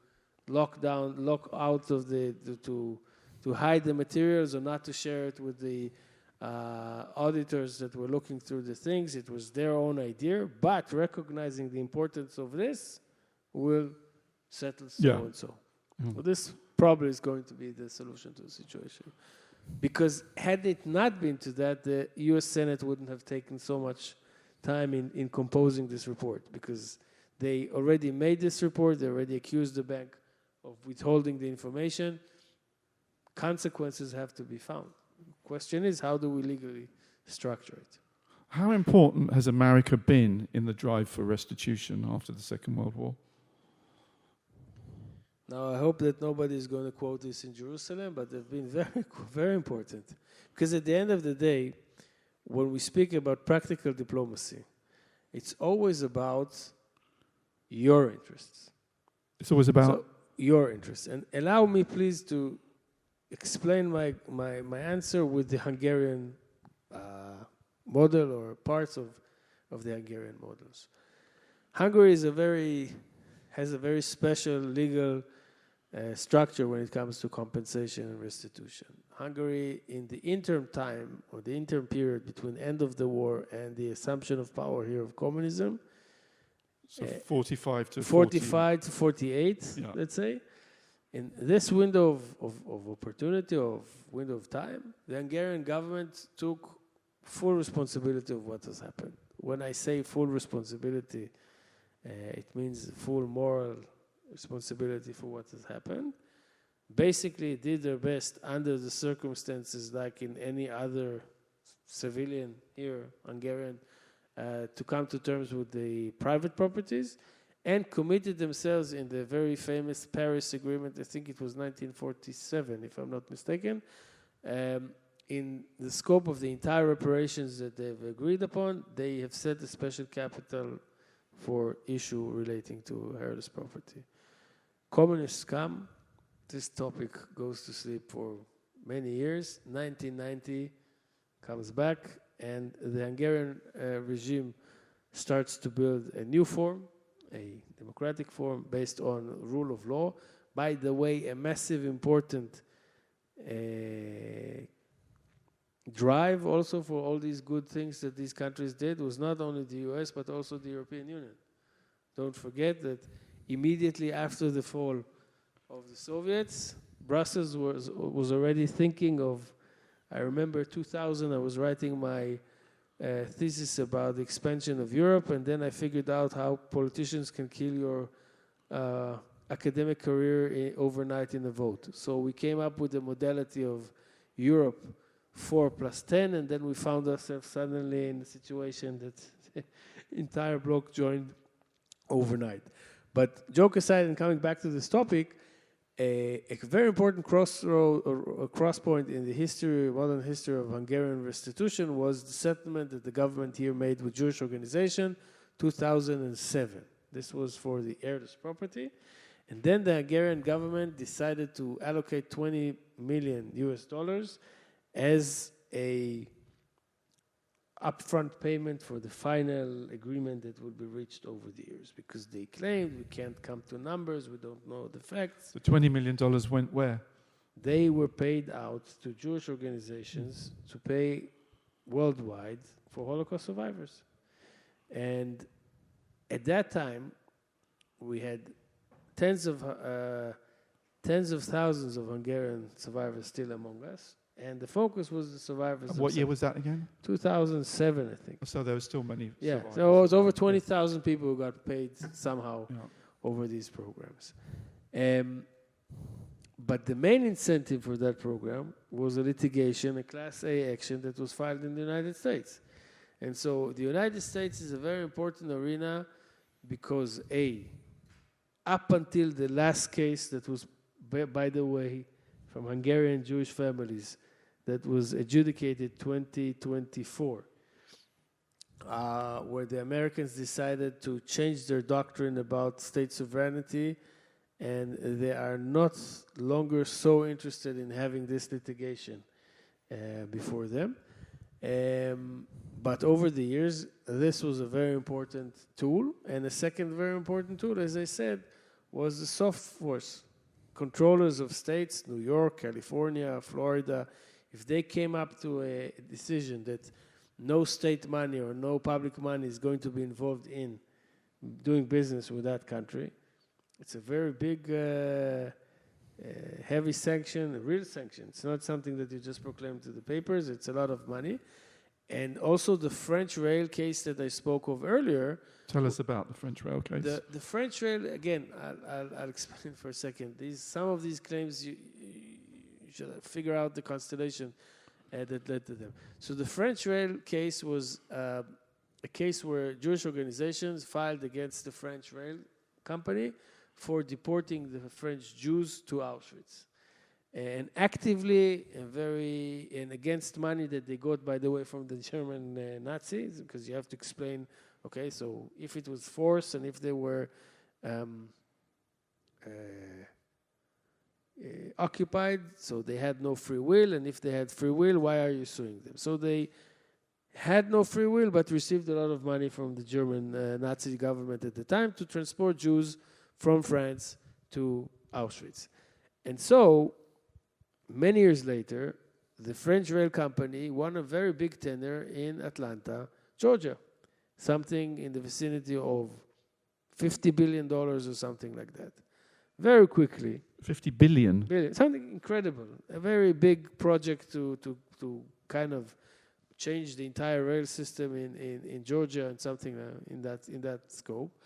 lock out of to hide the materials or not to share it with the auditors that were looking through the things. It was their own idea, but recognizing the importance of this, will settle so and so. Well, this probably is going to be the solution to the situation. Because had it not been to that, the U.S. Senate wouldn't have taken so much time in composing this report, because they already made this report, they already accused the bank of withholding the information. Consequences have to be found. Question is, how do we legally structure it? How important has America been in the drive for restitution after the Second World War? Now, I hope that nobody is going to quote this in Jerusalem, but they've been very, very important. Because at the end of the day, when we speak about practical diplomacy, it's always about your interests. It's always about your interests. And allow me, please, to explain my answer with the Hungarian model or parts of the Hungarian models. Hungary has a very special legal structure when it comes to compensation and restitution. Hungary, in the interim time or the interim period between end of the war and the assumption of power here of communism, so 45 to 48, let's say. In this window of opportunity, of window of time, the Hungarian government took full responsibility of what has happened. When I say full responsibility, it means full moral responsibility for what has happened. Basically, did their best under the circumstances, like in any other civilian here, Hungarian, to come to terms with the private properties, and committed themselves in the very famous Paris Agreement, I think it was 1947, if I'm not mistaken, in the scope of the entire reparations that they've agreed upon. They have set a special capital for issue relating to heritage property. Communists come, this topic goes to sleep for many years. 1990 comes back, and the Hungarian regime starts to build a new form, a democratic form based on rule of law. By the way, a massive, important drive also for all these good things that these countries did was not only the US, but also the European Union. Don't forget that immediately after the fall of the Soviets, Brussels was already thinking of, I remember 2000, I was writing my thesis about the expansion of Europe, and then I figured out how politicians can kill your academic career overnight in a vote. So we came up with the modality of Europe 4+10, and then we found ourselves suddenly in a situation that the entire bloc joined overnight. But joke aside, and coming back to this topic, a very important crossroad or a cross point in the history, modern history of Hungarian restitution was the settlement that the government here made with Jewish organization, 2007. This was for the heirless property. And then the Hungarian government decided to allocate $20 million as a upfront payment for the final agreement that will be reached over the years, because they claimed we can't come to numbers, we don't know the facts. The $20 million went where? They were paid out to Jewish organizations to pay worldwide for Holocaust survivors. And at that time, we had tens of thousands of Hungarian survivors still among us. And the focus was the survivors. What year was that again? 2007, I think. So there were still many survivors. So it was over 20,000 people who got paid somehow over these programs. But the main incentive for that program was a litigation, a Class A action that was filed in the United States. And so the United States is a very important arena because, up until the last case that was, by the way, from Hungarian Jewish families, that was adjudicated 2024, where the Americans decided to change their doctrine about state sovereignty, and they are not longer so interested in having this litigation before them. But over the years, this was a very important tool. And a second very important tool, as I said, was the soft force. Controllers of states, New York, California, Florida, if they came up to a decision that no state money or no public money is going to be involved in doing business with that country, it's a very big, heavy sanction, a real sanction. It's not something that you just proclaim to the papers. It's a lot of money. And also the French rail case that I spoke of earlier. Tell us about the French rail case. The French rail, again, I'll explain for a second. Some of these claims, you should figure out the constellation that led to them. So the French rail case was a case where Jewish organizations filed against the French rail company for deporting the French Jews to Auschwitz. And actively and against money that they got, by the way, from the German Nazis, because you have to explain, okay, so if it was forced and if they were occupied, so they had no free will, and if they had free will, why are you suing them? So they had no free will, but received a lot of money from the German Nazi government at the time to transport Jews from France to Auschwitz. And so, many years later, the French rail company won a very big tender in Atlanta, Georgia, something in the vicinity of $50 billion or something like that. Very quickly. 50 billion? Something incredible. A very big project to kind of change the entire rail system in Georgia and something in that scope.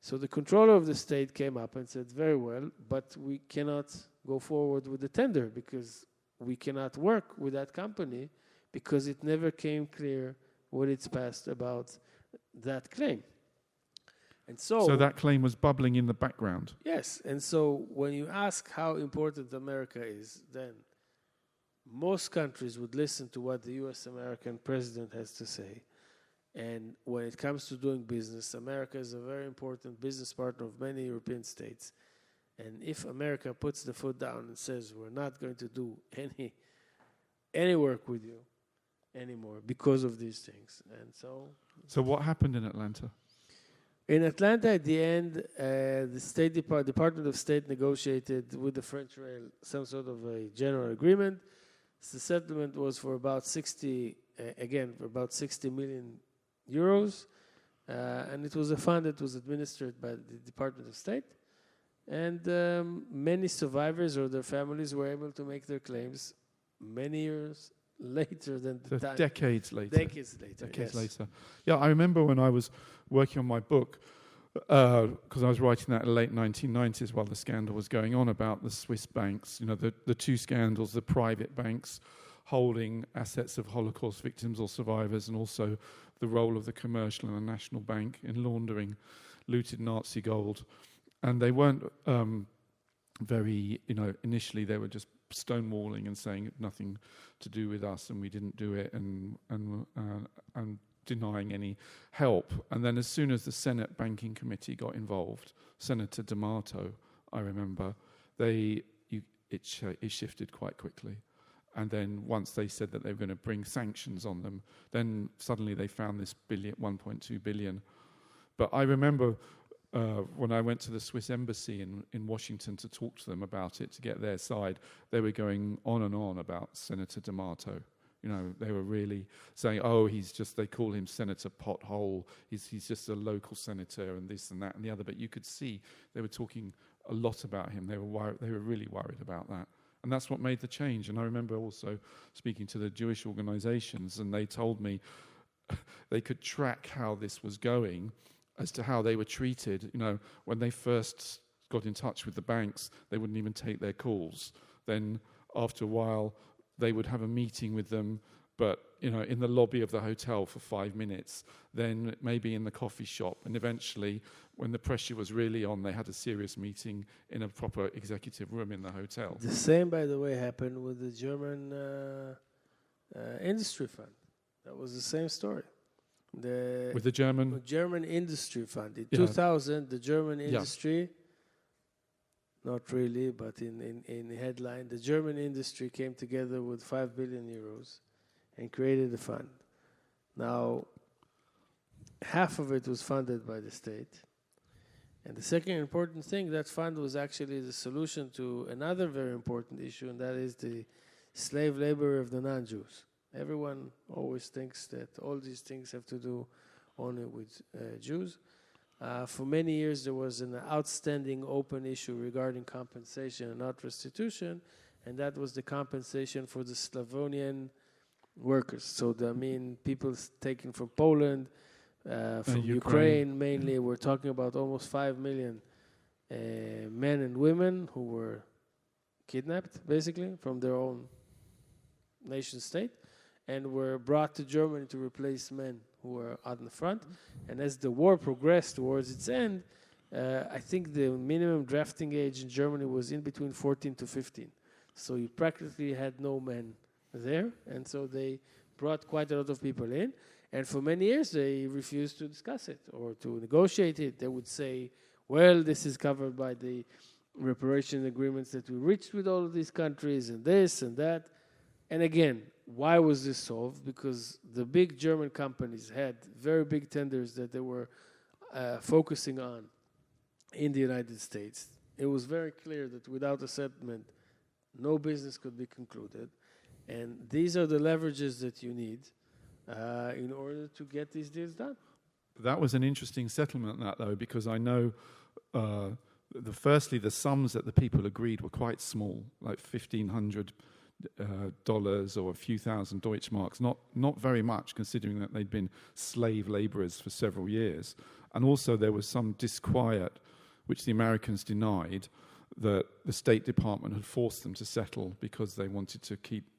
So the controller of the state came up and said, very well, but we cannot go forward with the tender because we cannot work with that company because it never came clear what it's passed about that claim. And so that claim was bubbling in the background. Yes, and so when you ask how important America is, then most countries would listen to what the U.S. American president has to say. And when it comes to doing business, America is a very important business partner of many European states. And if America puts the foot down and says, we're not going to do any work with you anymore because of these things. And so what happened in Atlanta? In Atlanta, at the end, the Department of State negotiated with the French Rail some sort of a general agreement. The settlement was for about 60 million euros, and it was a fund that was administered by the Department of State. And many survivors or their families were able to make their claims many years later than the time. Decades later. Decades later. Yeah, I remember when I was working on my book, because I was writing that in the late 1990s while the scandal was going on about the Swiss banks, the two scandals, the private banks holding assets of Holocaust victims or survivors, and also the role of the commercial and the national bank in laundering looted Nazi gold. And they weren't very, initially they were just stonewalling and saying nothing to do with us and we didn't do it and denying any help. And then as soon as the Senate Banking Committee got involved, Senator D'Amato I remember, it shifted quite quickly. And then once they said that they were going to bring sanctions on them, then suddenly they found this 1.2 billion. But I remember when I went to the Swiss embassy in Washington to talk to them about it, to get their side, they were going on and on about Senator D'Amato. You know, they were really saying, oh, they call him Senator Pothole, he's just a local senator and this and that and the other. But you could see they were talking a lot about him. They were really worried about that. And that's what made the change. And I remember also speaking to the Jewish organizations, and they told me they could track how this was going as to how they were treated. You know, when they first got in touch with the banks, they wouldn't even take their calls. Then after a while, they would have a meeting with them, but you know, in the lobby of the hotel for 5 minutes, then maybe in the coffee shop, and eventually, when the pressure was really on, they had a serious meeting in a proper executive room in the hotel. The same, by the way, happened with the German industry fund. That was the same story. With the German industry fund. In 2000, the German industry, not really, but in headline, the German industry came together with 5 billion euros and created a fund. Now, half of it was funded by the state. And the second important thing, that fund was actually the solution to another very important issue, and that is the slave labor of the non-Jews. Everyone always thinks that all these things have to do only with Jews. For many years, there was an outstanding open issue regarding compensation and not restitution, and that was the compensation for the Slavonian workers. So, people taken from Poland, from Ukraine mainly. We're talking about almost 5 million men and women who were kidnapped, basically, from their own nation state, and were brought to Germany to replace men who were out in the front. And as the war progressed towards its end, I think the minimum drafting age in Germany was in between 14 to 15. So you practically had no men there, and so they brought quite a lot of people in. And for many years, they refused to discuss it or to negotiate it. They would say, well, this is covered by the reparation agreements that we reached with all of these countries and this and that. And again, why was this solved? Because the big German companies had very big tenders that they were focusing on in the United States. It was very clear that without a settlement, no business could be concluded. And these are the leverages that you need in order to get these deals done. That was an interesting settlement, though, because I know firstly the sums that the people agreed were quite small, like $1,500 or a few thousand Deutschmarks, not very much considering that they'd been slave laborers for several years. And also there was some disquiet, which the Americans denied, that the State Department had forced them to settle because they wanted to keep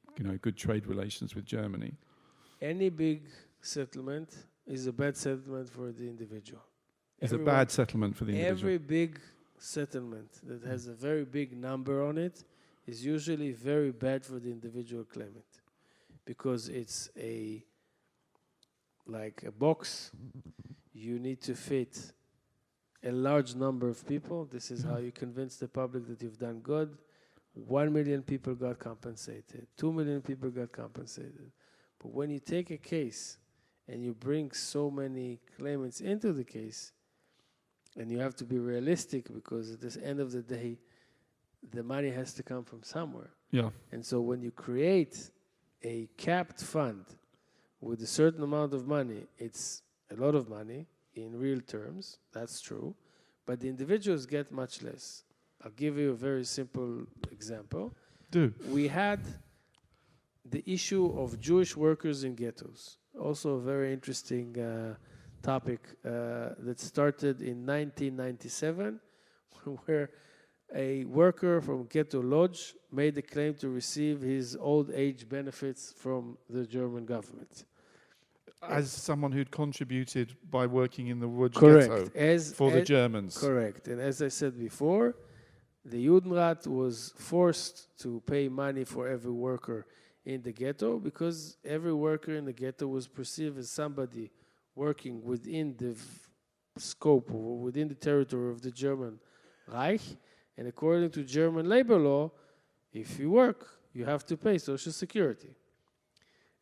good trade relations with Germany. Any big settlement is a bad settlement for the individual. It's a bad settlement for the individual. Every big settlement that has a very big number on it is usually very bad for the individual claimant, because it's like a box. You need to fit a large number of people. This is how you convince the public that you've done good. 1 million people got compensated. 2 million people got compensated. But when you take a case and you bring so many claimants into the case, and you have to be realistic, because at the end of the day, the money has to come from somewhere. Yeah. And so when you create a capped fund with a certain amount of money, it's a lot of money in real terms, that's true, but the individuals get much less. I'll give you a very simple example. We had the issue of Jewish workers in ghettos, also a very interesting topic that started in 1997, where a worker from Ghetto Lodge made a claim to receive his old age benefits from the German government. As someone who'd contributed by working in the Lodge Ghetto for the Germans. Correct. And as I said before, the Judenrat was forced to pay money for every worker in the ghetto, because every worker in the ghetto was perceived as somebody working within the scope or within the territory of the German Reich, And according to German labor law, if you work, you have to pay Social Security.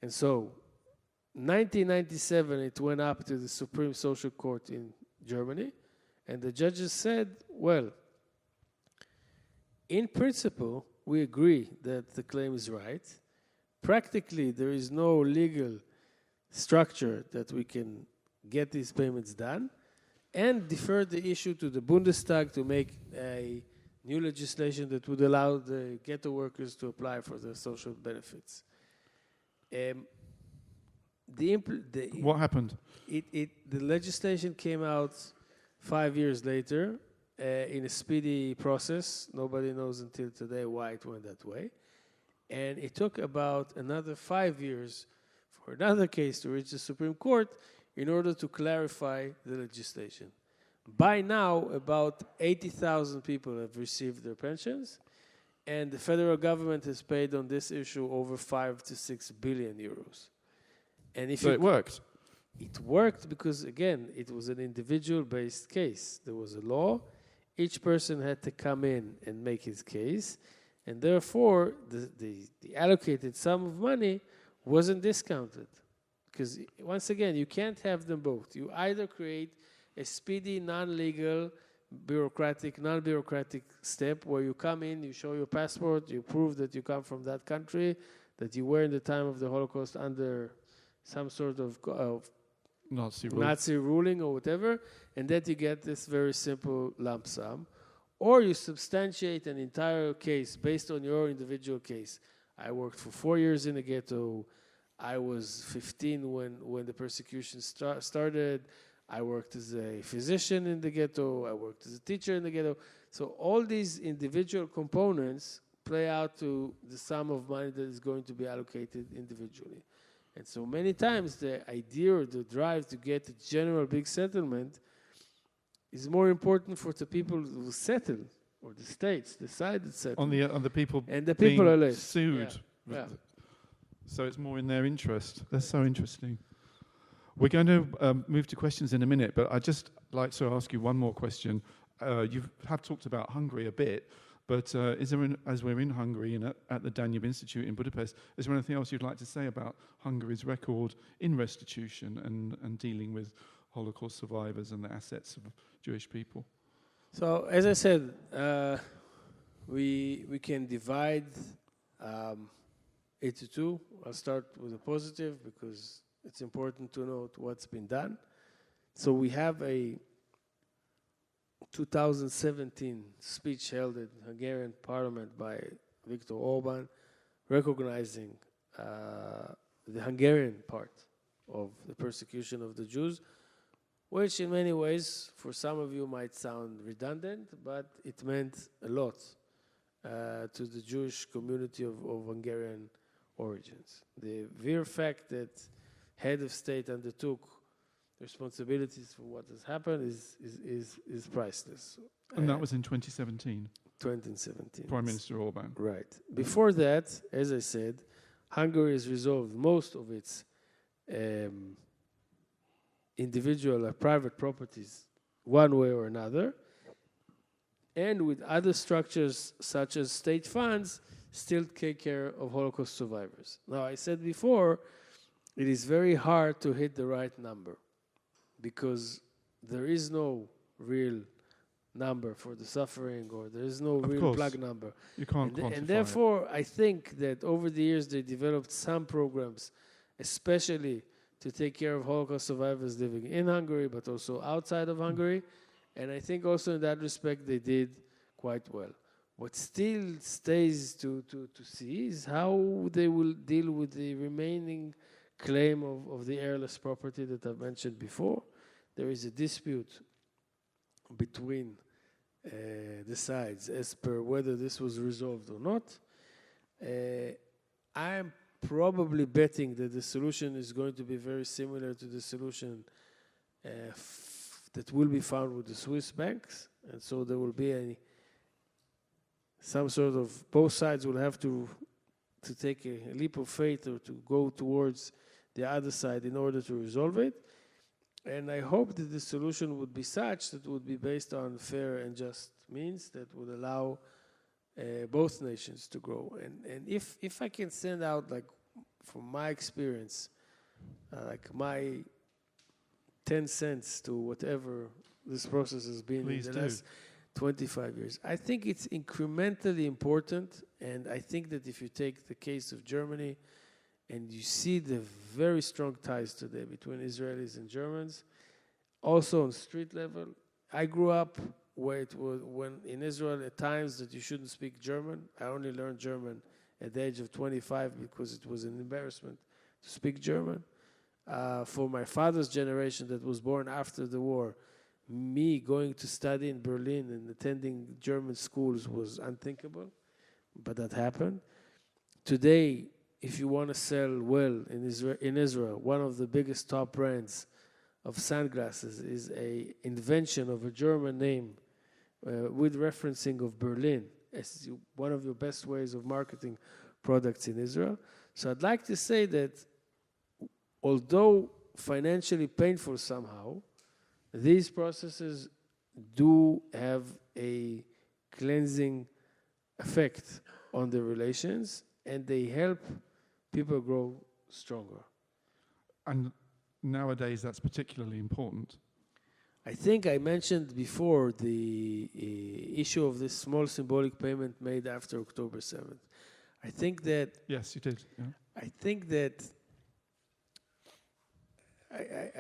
And so, 1997, it went up to the Supreme Social Court in Germany, and the judges said, well, in principle, we agree that the claim is right. Practically, there is no legal structure that we can get these payments done, and defer the issue to the Bundestag to make a new legislation that would allow the ghetto workers to apply for the social benefits. What happened? The legislation came out 5 years later in a speedy process. Nobody knows until today why it went that way. And it took about another 5 years for another case to reach the Supreme Court in order to clarify the legislation. By now, about 80,000 people have received their pensions, and the federal government has paid on this issue over 5 to 6 billion euros. And if So it worked? It worked because, again, it was an individual-based case. There was a law. Each person had to come in and make his case, and therefore the allocated sum of money wasn't discounted. Because, once again, you can't have them both. You either create a speedy, non-legal, non-bureaucratic step where you come in, you show your passport, you prove that you come from that country, that you were in the time of the Holocaust under some sort of Nazi ruling or whatever, and that you get this very simple lump sum. Or you substantiate an entire case based on your individual case. I worked for 4 years in a ghetto. I was 15 when the persecution started. I worked as a physician in the ghetto. I worked as a teacher in the ghetto. So all these individual components play out to the sum of money that is going to be allocated individually. And so many times the idea or the drive to get a general big settlement is more important for the people who settle, or the states decide to settle. On the people and the people are left. Sued. Yeah. So it's more in their interest. That's so interesting. We're going to move to questions in a minute, but I'd just like to ask you one more question. You have talked about Hungary a bit, but is there, as we're in Hungary and at the Danube Institute in Budapest, is there anything else you'd like to say about Hungary's record in restitution and dealing with Holocaust survivors and the assets of Jewish people? So, as I said, we can divide it to two. I'll start with a positive because it's important to note what's been done. So we have a 2017 speech held at Hungarian Parliament by Viktor Orban, recognizing the Hungarian part of the persecution of the Jews, which in many ways, for some of you might sound redundant, but it meant a lot to the Jewish community of Hungarian origins. The mere fact that head of state undertook responsibilities for what has happened is priceless. And that was in 2017? 2017. Prime Minister Orban. Right. Before that, as I said, Hungary has resolved most of its individual or private properties one way or another, and with other structures such as state funds still take care of Holocaust survivors. Now, I said before, it is very hard to hit the right number because there is no real number for the suffering, or there is no real plug number. You can't quantify and therefore, I think that over the years they developed some programs, especially to take care of Holocaust survivors living in Hungary, but also outside of Hungary. And I think also in that respect they did quite well. What still stays to see is how they will deal with the remaining claim of the heirless property that I've mentioned before. There is a dispute between the sides as per whether this was resolved or not. I'm probably betting that the solution is going to be very similar to the solution that will be found with the Swiss banks, and so there will be some sort of, both sides will have to take a leap of faith or to go towards the other side in order to resolve it. And I hope that the solution would be such that it would be based on fair and just means that would allow both nations to grow. And if I can send out, like, from my experience, like my 10 cents to whatever this process has been Please in the do. last 25 years. I think it's incrementally important, and I think that if you take the case of Germany and you see the very strong ties today between Israelis and Germans, also on street level. I grew up where it was, when in Israel at times that you shouldn't speak German. I only learned German at the age of 25 because it was an embarrassment to speak German. For my father's generation that was born after the war, me going to study in Berlin and attending German schools was unthinkable, but that happened. Today, if you want to sell well in Israel, one of the biggest top brands of sunglasses is a invention of a German name with referencing of Berlin as one of your best ways of marketing products in Israel. So I'd like to say that although financially painful somehow, these processes do have a cleansing effect on the relations, and they help people grow stronger. And nowadays, that's particularly important. I think I mentioned before the issue of this small symbolic payment made after October 7th. I think that... Yes, you did. Yeah. I think that...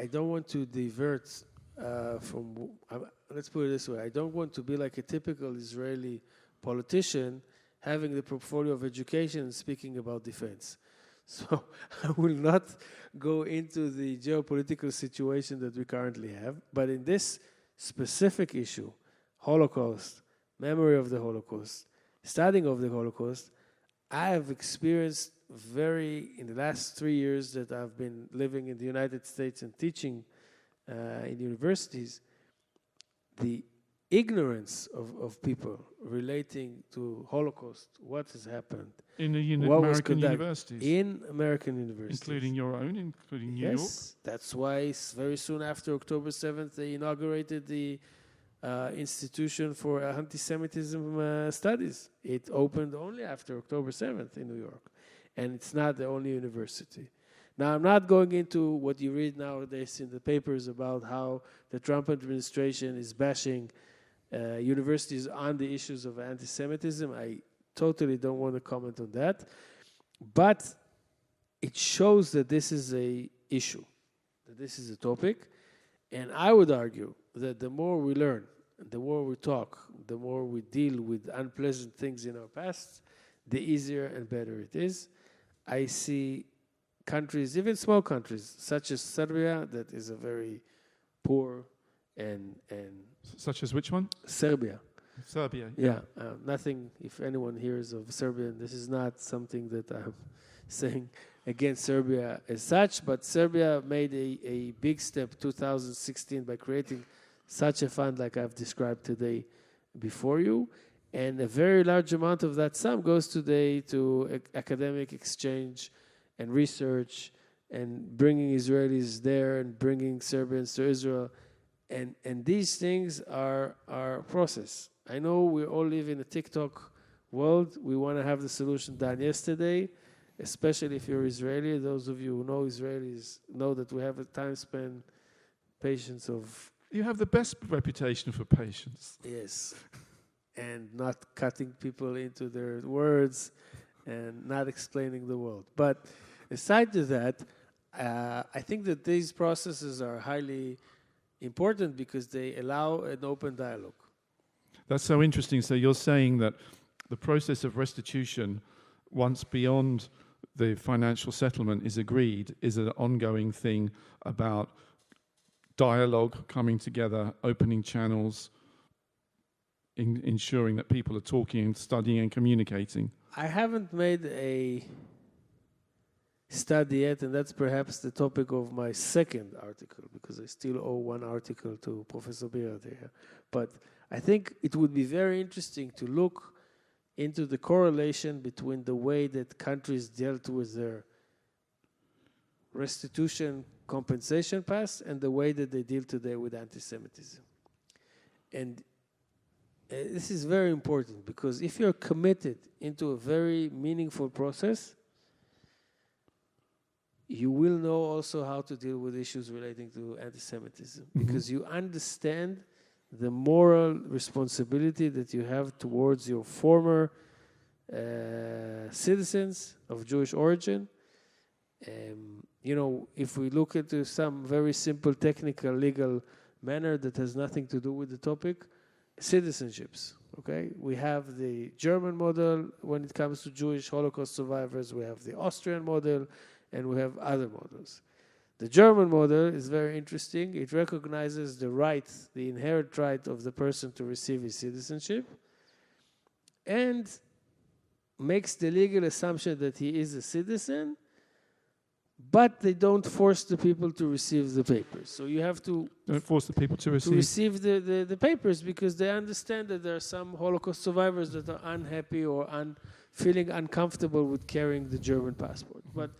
I don't want to divert from... let's put it this way. I don't want to be like a typical Israeli politician having the portfolio of education and speaking about defense. So I will not go into the geopolitical situation that we currently have. But in this specific issue, Holocaust, memory of the Holocaust, studying of the Holocaust, I have experienced in the last 3 years that I've been living in the United States and teaching in universities, the ignorance of people relating to Holocaust, what has happened. In the what was American conducted universities? In American universities. Including your own, including New York? Yes, that's why very soon after October 7th, they inaugurated the Institution for Anti-Semitism Studies. It opened only after October 7th in New York. And it's not the only university. Now, I'm not going into what you read nowadays in the papers about how the Trump administration is bashing universities on the issues of anti-Semitism. I totally don't want to comment on that. But it shows that this is an issue, that this is a topic. And I would argue that the more we learn, the more we talk, the more we deal with unpleasant things in our past, the easier and better it is. I see countries, even small countries, such as Serbia, that is a very poor and Such as which one? Serbia. Serbia. Yeah, nothing, if anyone hears of Serbia, this is not something that I'm saying against Serbia as such, but Serbia made a big step 2016 by creating such a fund like I've described today before you, and a very large amount of that sum goes today to academic exchange and research and bringing Israelis there and bringing Serbians to Israel. And these things are a process. I know we all live in a TikTok world. We want to have the solution done yesterday, especially if you're Israeli. Those of you who know Israelis know that we have a time span, patience of... You have the best reputation for patience. Yes. And not cutting people into their words and not explaining the world. But aside to that, I think that these processes are highly important because they allow an open dialogue. That's so interesting. So you're saying that the process of restitution, once beyond the financial settlement is agreed, is an ongoing thing about dialogue, coming together, opening channels, ensuring that people are talking and studying and communicating. I haven't made a study yet, and that's perhaps the topic of my second article, because I still owe one article to Professor Beer there. But I think it would be very interesting to look into the correlation between the way that countries dealt with their restitution compensation past and the way that they deal today with anti-Semitism. And this is very important, because if you're committed into a very meaningful process, you will know also how to deal with issues relating to anti-Semitism, because you understand the moral responsibility that you have towards your former citizens of Jewish origin. If we look into some very simple technical legal manner that has nothing to do with the topic, citizenships, okay? We have the German model when it comes to Jewish Holocaust survivors, we have the Austrian model, and we have other models. The German model is very interesting. It recognizes the right, the inherent right of the person to receive his citizenship, and makes the legal assumption that he is a citizen, but they don't force the people to receive the papers. So you have to don't force the people to receive the papers, because they understand that there are some Holocaust survivors that are unhappy or feeling uncomfortable with carrying the German passport. But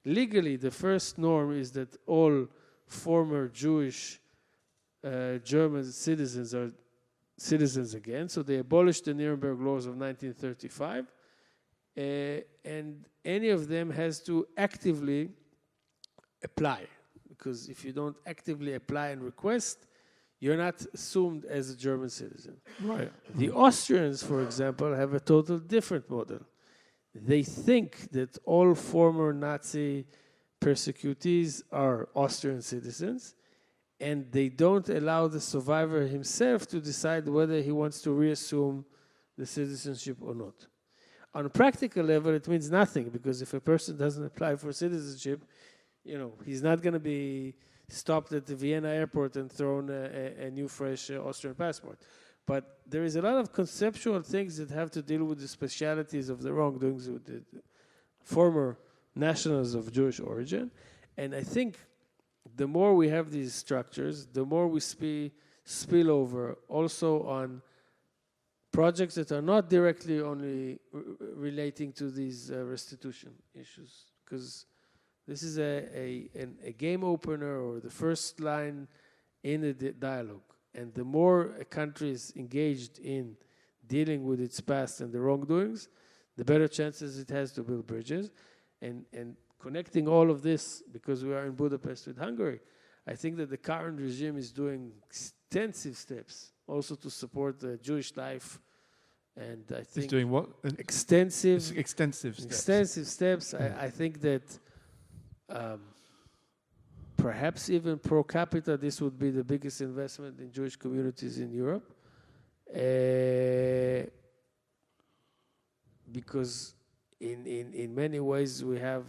legally, the first norm is that all former Jewish German citizens are citizens again. So they abolished the Nuremberg laws of 1935, and any of them has to actively apply, because if you don't actively apply and request, you're not assumed as a German citizen. Right. The Austrians, for example, have a total different model. They think that all former Nazi persecutees are Austrian citizens, and they don't allow the survivor himself to decide whether he wants to reassume the citizenship or not. On a practical level, it means nothing, because if a person doesn't apply for citizenship, he's not going to be stopped at the Vienna airport and thrown a new, fresh Austrian passport. But there is a lot of conceptual things that have to deal with the specialities of the wrongdoings with the former nationals of Jewish origin. And I think the more we have these structures, the more we spill over also on projects that are not directly only relating to these restitution issues. Because this is a game opener, or the first line in a dialogue. And the more a country is engaged in dealing with its past and the wrongdoings, the better chances it has to build bridges. And connecting all of this, because we are in Budapest with Hungary, I think that the current regime is doing extensive steps also to support the Jewish life. And I think it's doing what? Extensive steps. Yeah. I think that perhaps even pro capita, this would be the biggest investment in Jewish communities in Europe, because in many ways we have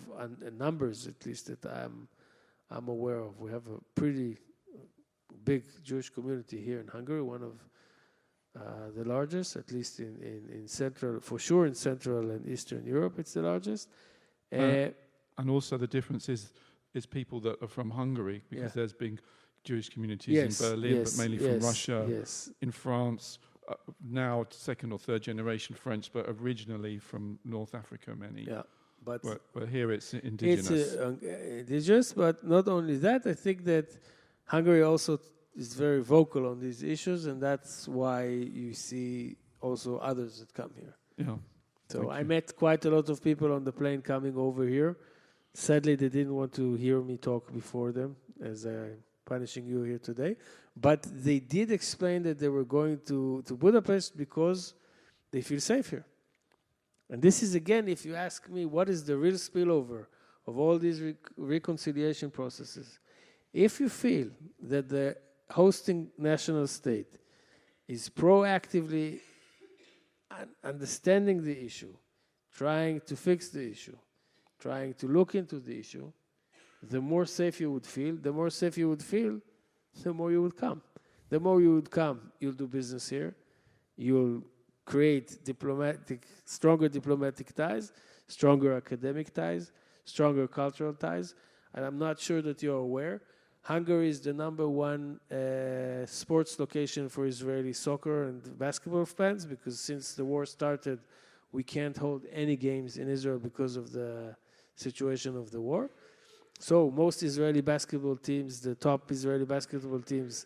numbers, at least that I'm aware of. We have a pretty big Jewish community here in Hungary, one of the largest, at least in Central, for sure in Central and Eastern Europe, it's the largest. And also the difference is people that are from Hungary, because there's big Jewish communities in Berlin, but mainly from Russia, in France, now second or third generation French, but originally from North Africa, many. Yeah, but here it's indigenous. It's indigenous, but not only that, I think that Hungary also is very vocal on these issues, and that's why you see also others that come here. Yeah. So I met quite a lot of people on the plane coming over here. Sadly, they didn't want to hear me talk before them, as I'm punishing you here today. But they did explain that they were going to Budapest because they feel safe here. And this is, again, if you ask me, what is the real spillover of all these reconciliation processes? If you feel that the hosting national state is proactively understanding the issue, trying to fix the issue, trying to look into the issue, the more safe you would feel. The more safe you would feel, the more you would come. The more you would come, you'll do business here. You'll create stronger diplomatic ties, stronger academic ties, stronger cultural ties. And I'm not sure that you're aware, Hungary is the #1 sports location for Israeli soccer and basketball fans, because since the war started, we can't hold any games in Israel because of the situation of the war. So most Israeli basketball teams, the top Israeli basketball teams,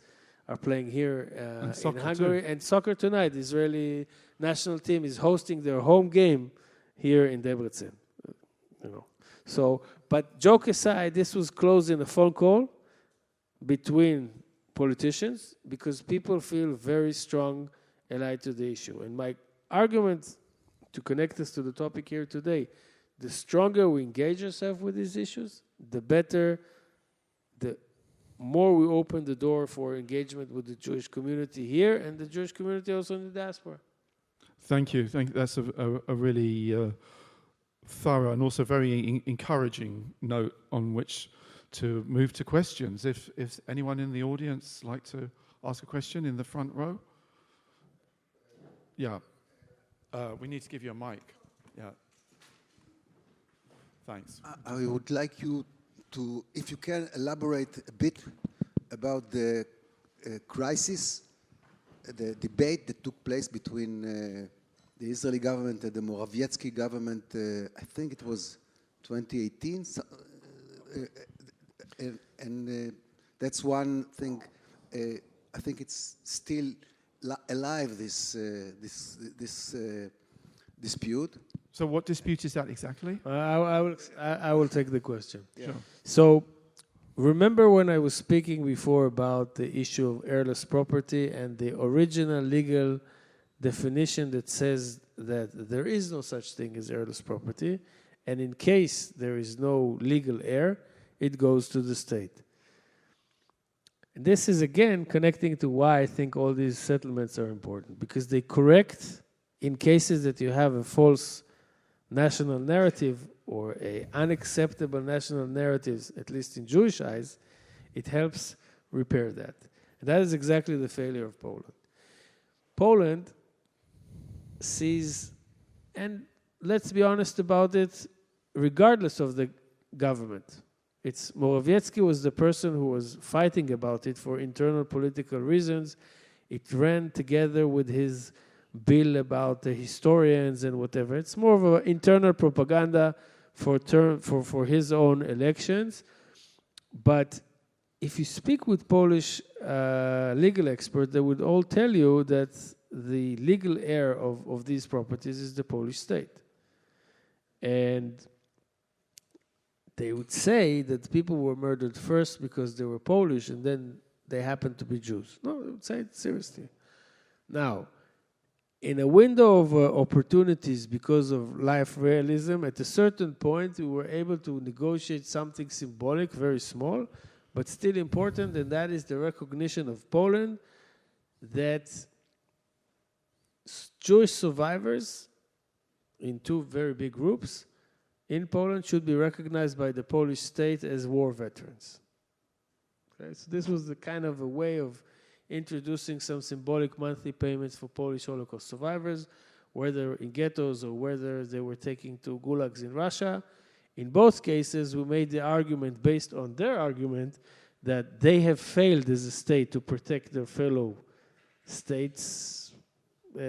are playing here in Hungary. Too. And soccer tonight, the Israeli national team is hosting their home game here in Debrecen. So, but joke aside, this was closed in a phone call between politicians because people feel very strong allied to the issue. And my argument to connect us to the topic here today, the stronger we engage ourselves with these issues, the better, the more we open the door for engagement with the Jewish community here and the Jewish community also in the diaspora. Thank you. That's a really thorough and also very encouraging note on which to move to questions. If anyone in the audience like to ask a question in the front row? Yeah. We need to give you a mic. Yeah. Thanks. I would like you to, if you can, elaborate a bit about the crisis, the debate that took place between the Israeli government and the Morawiecki government. I think it was 2018, and that's one thing. I think it's still alive. This dispute. So, what dispute is that exactly? I will take the question. Yeah. Sure. So, remember when I was speaking before about the issue of heirless property and the original legal definition that says that there is no such thing as heirless property, and in case there is no legal heir, it goes to the state. And this is again connecting to why I think all these settlements are important, because they correct in cases that you have a false national narrative or a unacceptable national narratives, at least in Jewish eyes, it helps repair that. And that is exactly the failure of Poland. Poland sees, and let's be honest about it, regardless of the government, it's Morawiecki was the person who was fighting about it for internal political reasons. It ran together with his bill about the historians and whatever. It's more of an internal propaganda for his own elections. But if you speak with Polish legal experts, they would all tell you that the legal heir of these properties is the Polish state. And they would say that people were murdered first because they were Polish and then they happened to be Jews. No, they would say it seriously. Now, in a window of opportunities because of life realism, at a certain point we were able to negotiate something symbolic, very small, but still important, and that is the recognition of Poland that Jewish survivors in two very big groups in Poland should be recognized by the Polish state as war veterans. Okay, so this was the kind of a way of introducing some symbolic monthly payments for Polish Holocaust survivors, whether in ghettos or whether they were taken to gulags in Russia. In both cases, we made the argument based on their argument that they have failed as a state to protect their fellow states'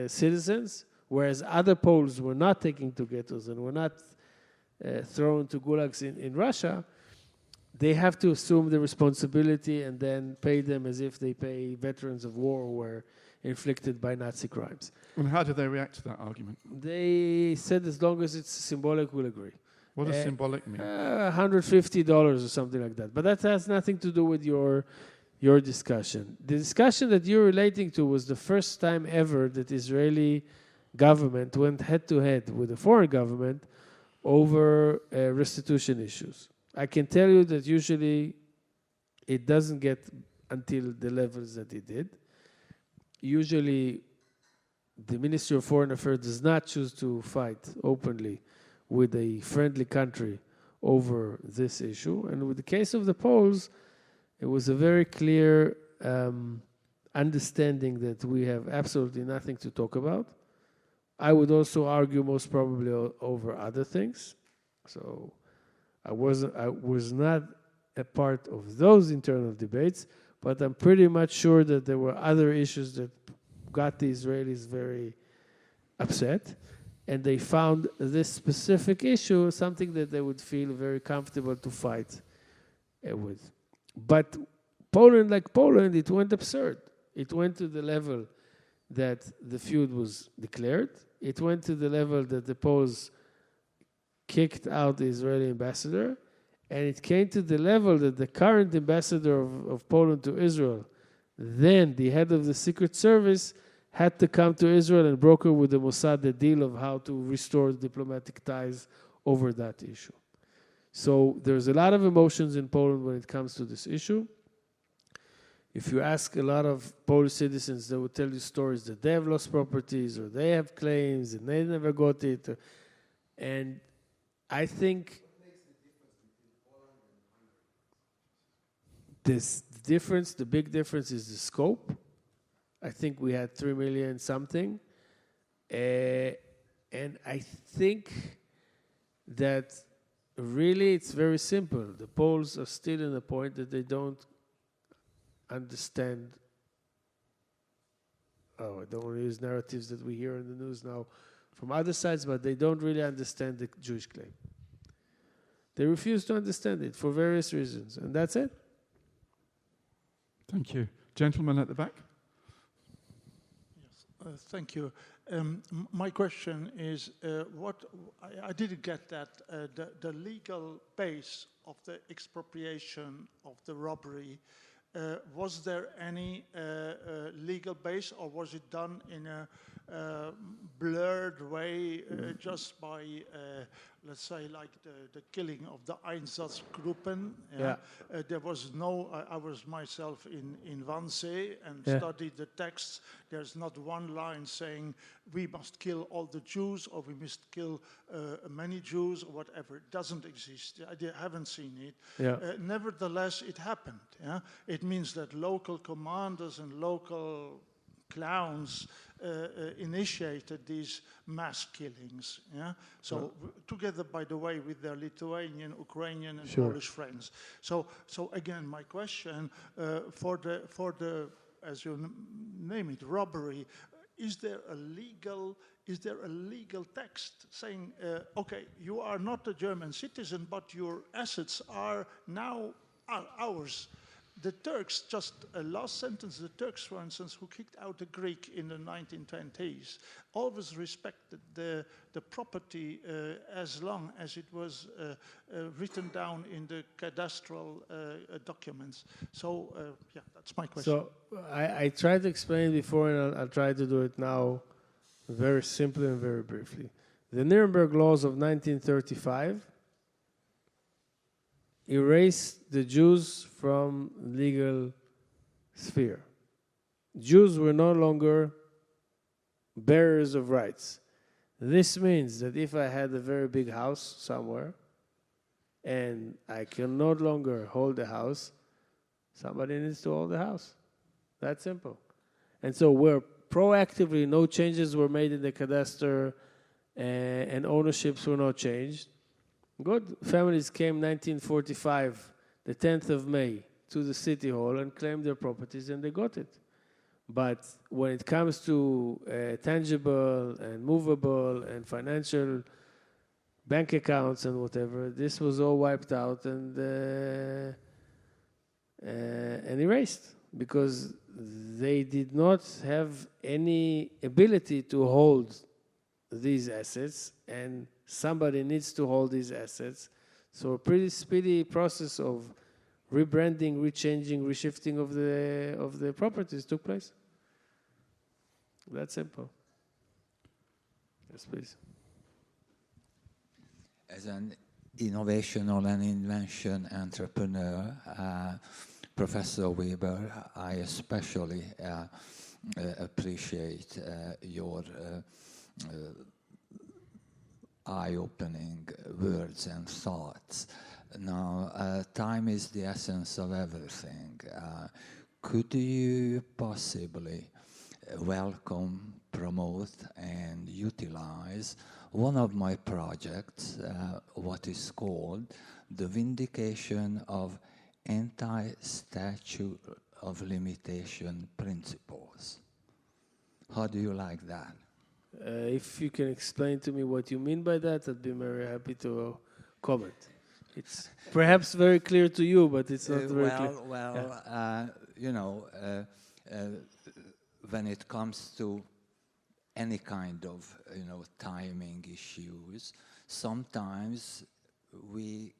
citizens, whereas other Poles were not taken to ghettos and were not thrown to gulags in Russia. They have to assume the responsibility and then pay them as if they pay veterans of war who were inflicted by Nazi crimes. And how did they react to that argument? They said as long as it's symbolic, we'll agree. What does symbolic mean? $150 or something like that. But that has nothing to do with your discussion. The discussion that you're relating to was the first time ever that Israeli government went head-to-head with a foreign government over restitution issues. I can tell you that usually it doesn't get until the levels that it did. Usually the Ministry of Foreign Affairs does not choose to fight openly with a friendly country over this issue. And with the case of the Poles, it was a very clear understanding that we have absolutely nothing to talk about. I would also argue most probably over other things. So I was not a part of those internal debates, but I'm pretty much sure that there were other issues that got the Israelis very upset, and they found this specific issue something that they would feel very comfortable to fight with. But Poland, like Poland, it went absurd. It went to the level that the feud was declared. It went to the level that the Poles kicked out the Israeli ambassador. And it came to the level that the current ambassador of Poland to Israel, then the head of the Secret Service, had to come to Israel and broker with the Mossad the deal of how to restore diplomatic ties over that issue. So there's a lot of emotions in Poland when it comes to this issue. If you ask a lot of Polish citizens, they will tell you stories that they have lost properties or they have claims and they never got it. And I think the big difference is the scope. I think we had 3 million something. And I think that really it's very simple. The Poles are still in the point that they don't understand. I don't want to use narratives that we hear in the news now from other sides, but they don't really understand the Jewish claim. They refuse to understand it for various reasons, and that's it. Thank you. Gentleman at the back. Yes, thank you. My question is, I didn't get that, the legal base of the expropriation of the robbery, was there any legal base, or was it done in a blurred way, just by, let's say, like the killing of the Einsatzgruppen? Yeah. There was no, I was myself in Wannsee and studied the texts. There's not one line saying we must kill all the Jews or we must kill many Jews or whatever. It doesn't exist. I haven't seen it. Yeah. Nevertheless, it happened. Yeah? It means that local commanders and local clowns initiated these mass killings. Yeah? So together, by the way, with their Lithuanian, Ukrainian, and Polish friends. So again, my question for the as you name it, robbery. Is there a legal text saying, okay, you are not a German citizen, but your assets are now ours? The Turks, just a last sentence, the Turks, for instance, who kicked out the Greek in the 1920s, always respected the property as long as it was written down in the cadastral documents. So, yeah, that's my question. So I tried to explain before, and I'll try to do it now very simply and very briefly. The Nuremberg laws of 1935 erased the Jews from legal sphere. Jews were no longer bearers of rights. This means that if I had a very big house somewhere and I can no longer hold the house, somebody needs to hold the house. That's simple. And so where proactively no changes were made in the cadastre and ownerships were not changed, good. Families came 1945, the 10th of May, to the city hall and claimed their properties, and they got it. But when it comes to tangible and movable and financial bank accounts and whatever, this was all wiped out and erased because they did not have any ability to hold these assets, and somebody needs to hold these assets. So a pretty speedy process of rebranding, rechanging, reshifting of the properties took place. That's simple. Yes, please. As an innovation or an invention entrepreneur, Professor Weber, I especially appreciate your eye-opening words and thoughts. Now, time is the essence of everything. Could you possibly welcome, promote, and utilize one of my projects, what is called the Vindication of Anti-Statute of Limitation Principles? How do you like that? If you can explain to me what you mean by that, I'd be very happy to comment. It's perhaps very clear to you, but it's not very clear. Well, you know, when it comes to any kind of, timing issues, sometimes we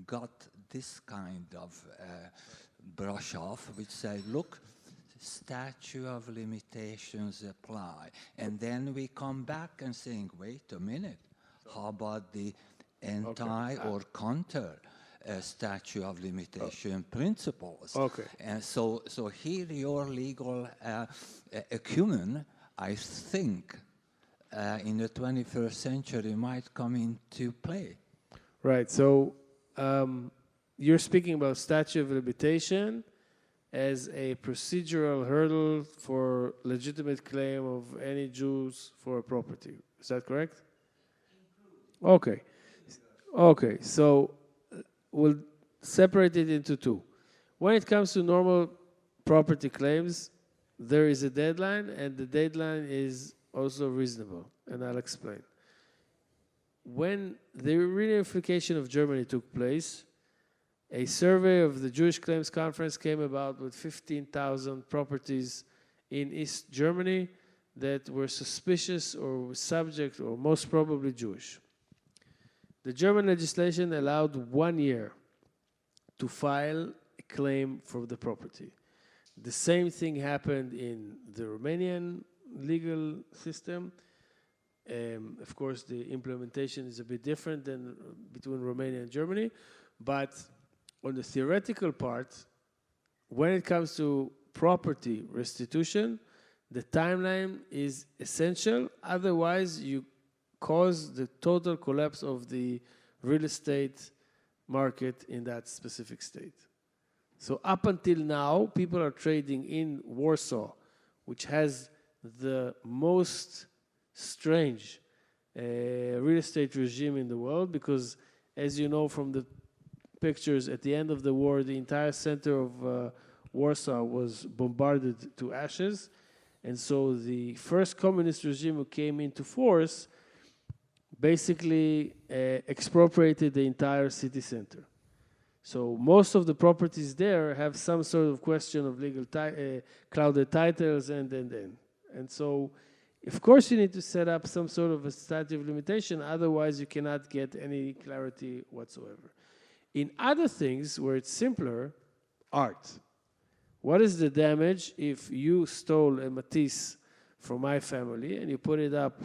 got this kind of brush off, which say, look, statute of limitations apply. And then we come back and think, wait a minute, how about the anti or counter statute of limitation principles? Okay. And so here your legal acumen, I think, in the 21st century might come into play. Right. So you're speaking about statute of limitation as a procedural hurdle for legitimate claim of any Jews for a property. Is that correct? Okay. Okay. So we'll separate it into two. When it comes to normal property claims, there is a deadline, and the deadline is also reasonable, and I'll explain. When the reunification of Germany took place, a survey of the Jewish Claims Conference came about with 15,000 properties in East Germany that were suspicious or subject or most probably Jewish. The German legislation allowed 1 year to file a claim for the property. The same thing happened in the Romanian legal system. Of course, the implementation is a bit different than between Romania and Germany, but on the theoretical part, when it comes to property restitution, the timeline is essential. Otherwise, you cause the total collapse of the real estate market in that specific state. So up until now, people are trading in Warsaw, which has the most strange real estate regime in the world, because as you know from the pictures, at the end of the war, the entire center of Warsaw was bombarded to ashes. And so the first communist regime who came into force basically expropriated the entire city center. So most of the properties there have some sort of question of legal clouded titles and so, of course, you need to set up some sort of a statute of limitation. Otherwise, you cannot get any clarity whatsoever. In other things where it's simpler, art. What is the damage if you stole a Matisse from my family and you put it up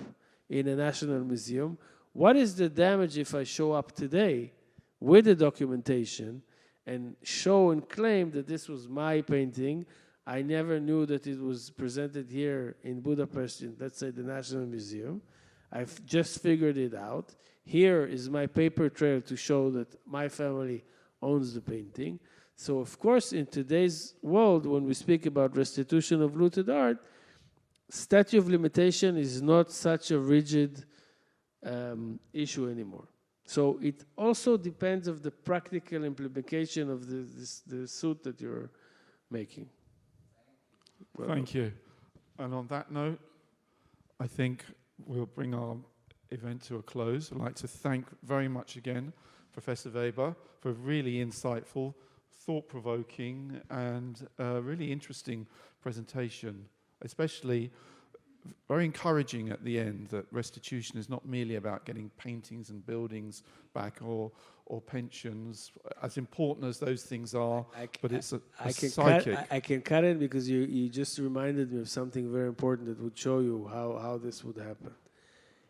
in a national museum? What is the damage if I show up today with the documentation and show and claim that this was my painting? I never knew that it was presented here in Budapest, in, let's say, the National Museum. I've just figured it out. Here is my paper trail to show that my family owns the painting. So, of course, in today's world, when we speak about restitution of looted art, statute of limitation is not such a rigid issue anymore. So it also depends on the practical implementation of the suit that you're making. Well, thank you. And on that note, I think we'll bring our event to a close. I'd like to thank very much again Professor Weber for a really insightful, thought-provoking and really interesting presentation, especially very encouraging at the end that restitution is not merely about getting paintings and buildings back or pensions, as important as those things are, but it's a psychic. I can cut it because you just reminded me of something very important that would show you how this would happen.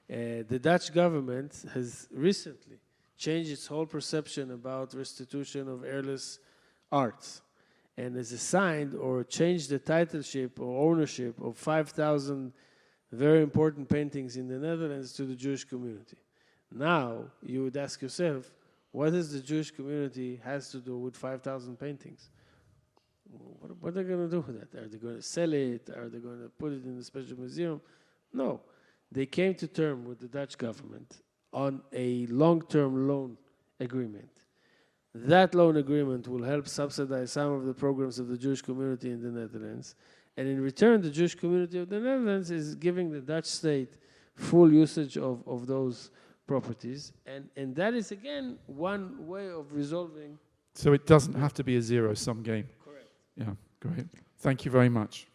The Dutch government has recently changed its whole perception about restitution of heirless arts, and has assigned or changed the titleship or ownership of 5,000 very important paintings in the Netherlands to the Jewish community. Now, you would ask yourself, what does the Jewish community has to do with 5,000 paintings? What are they going to do with that? Are they going to sell it? Are they going to put it in a special museum? No. They came to terms with the Dutch government on a long-term loan agreement. That loan agreement will help subsidize some of the programs of the Jewish community in the Netherlands. And in return, the Jewish community of the Netherlands is giving the Dutch state full usage of those properties. And that is, again, one way of resolving. So it doesn't have to be a zero-sum game. Correct. Yeah, great. Thank you very much.